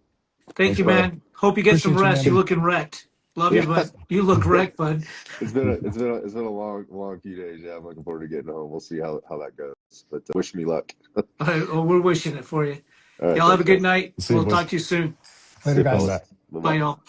Thank Thanks, you, brother. man. Hope you get some Appreciate you, rest. You man. looking wrecked. Love you, Yeah, bud. You look wrecked, bud. it's been a long few days. Yeah, I'm looking forward to getting home. We'll see how that goes. But wish me luck. Oh, we're wishing it for you. All right, Y'all have a thanks, good guys. night. See you, We'll boys. talk to you soon. Later, See you, guys. fellas. Bye, Bye-bye. y'all.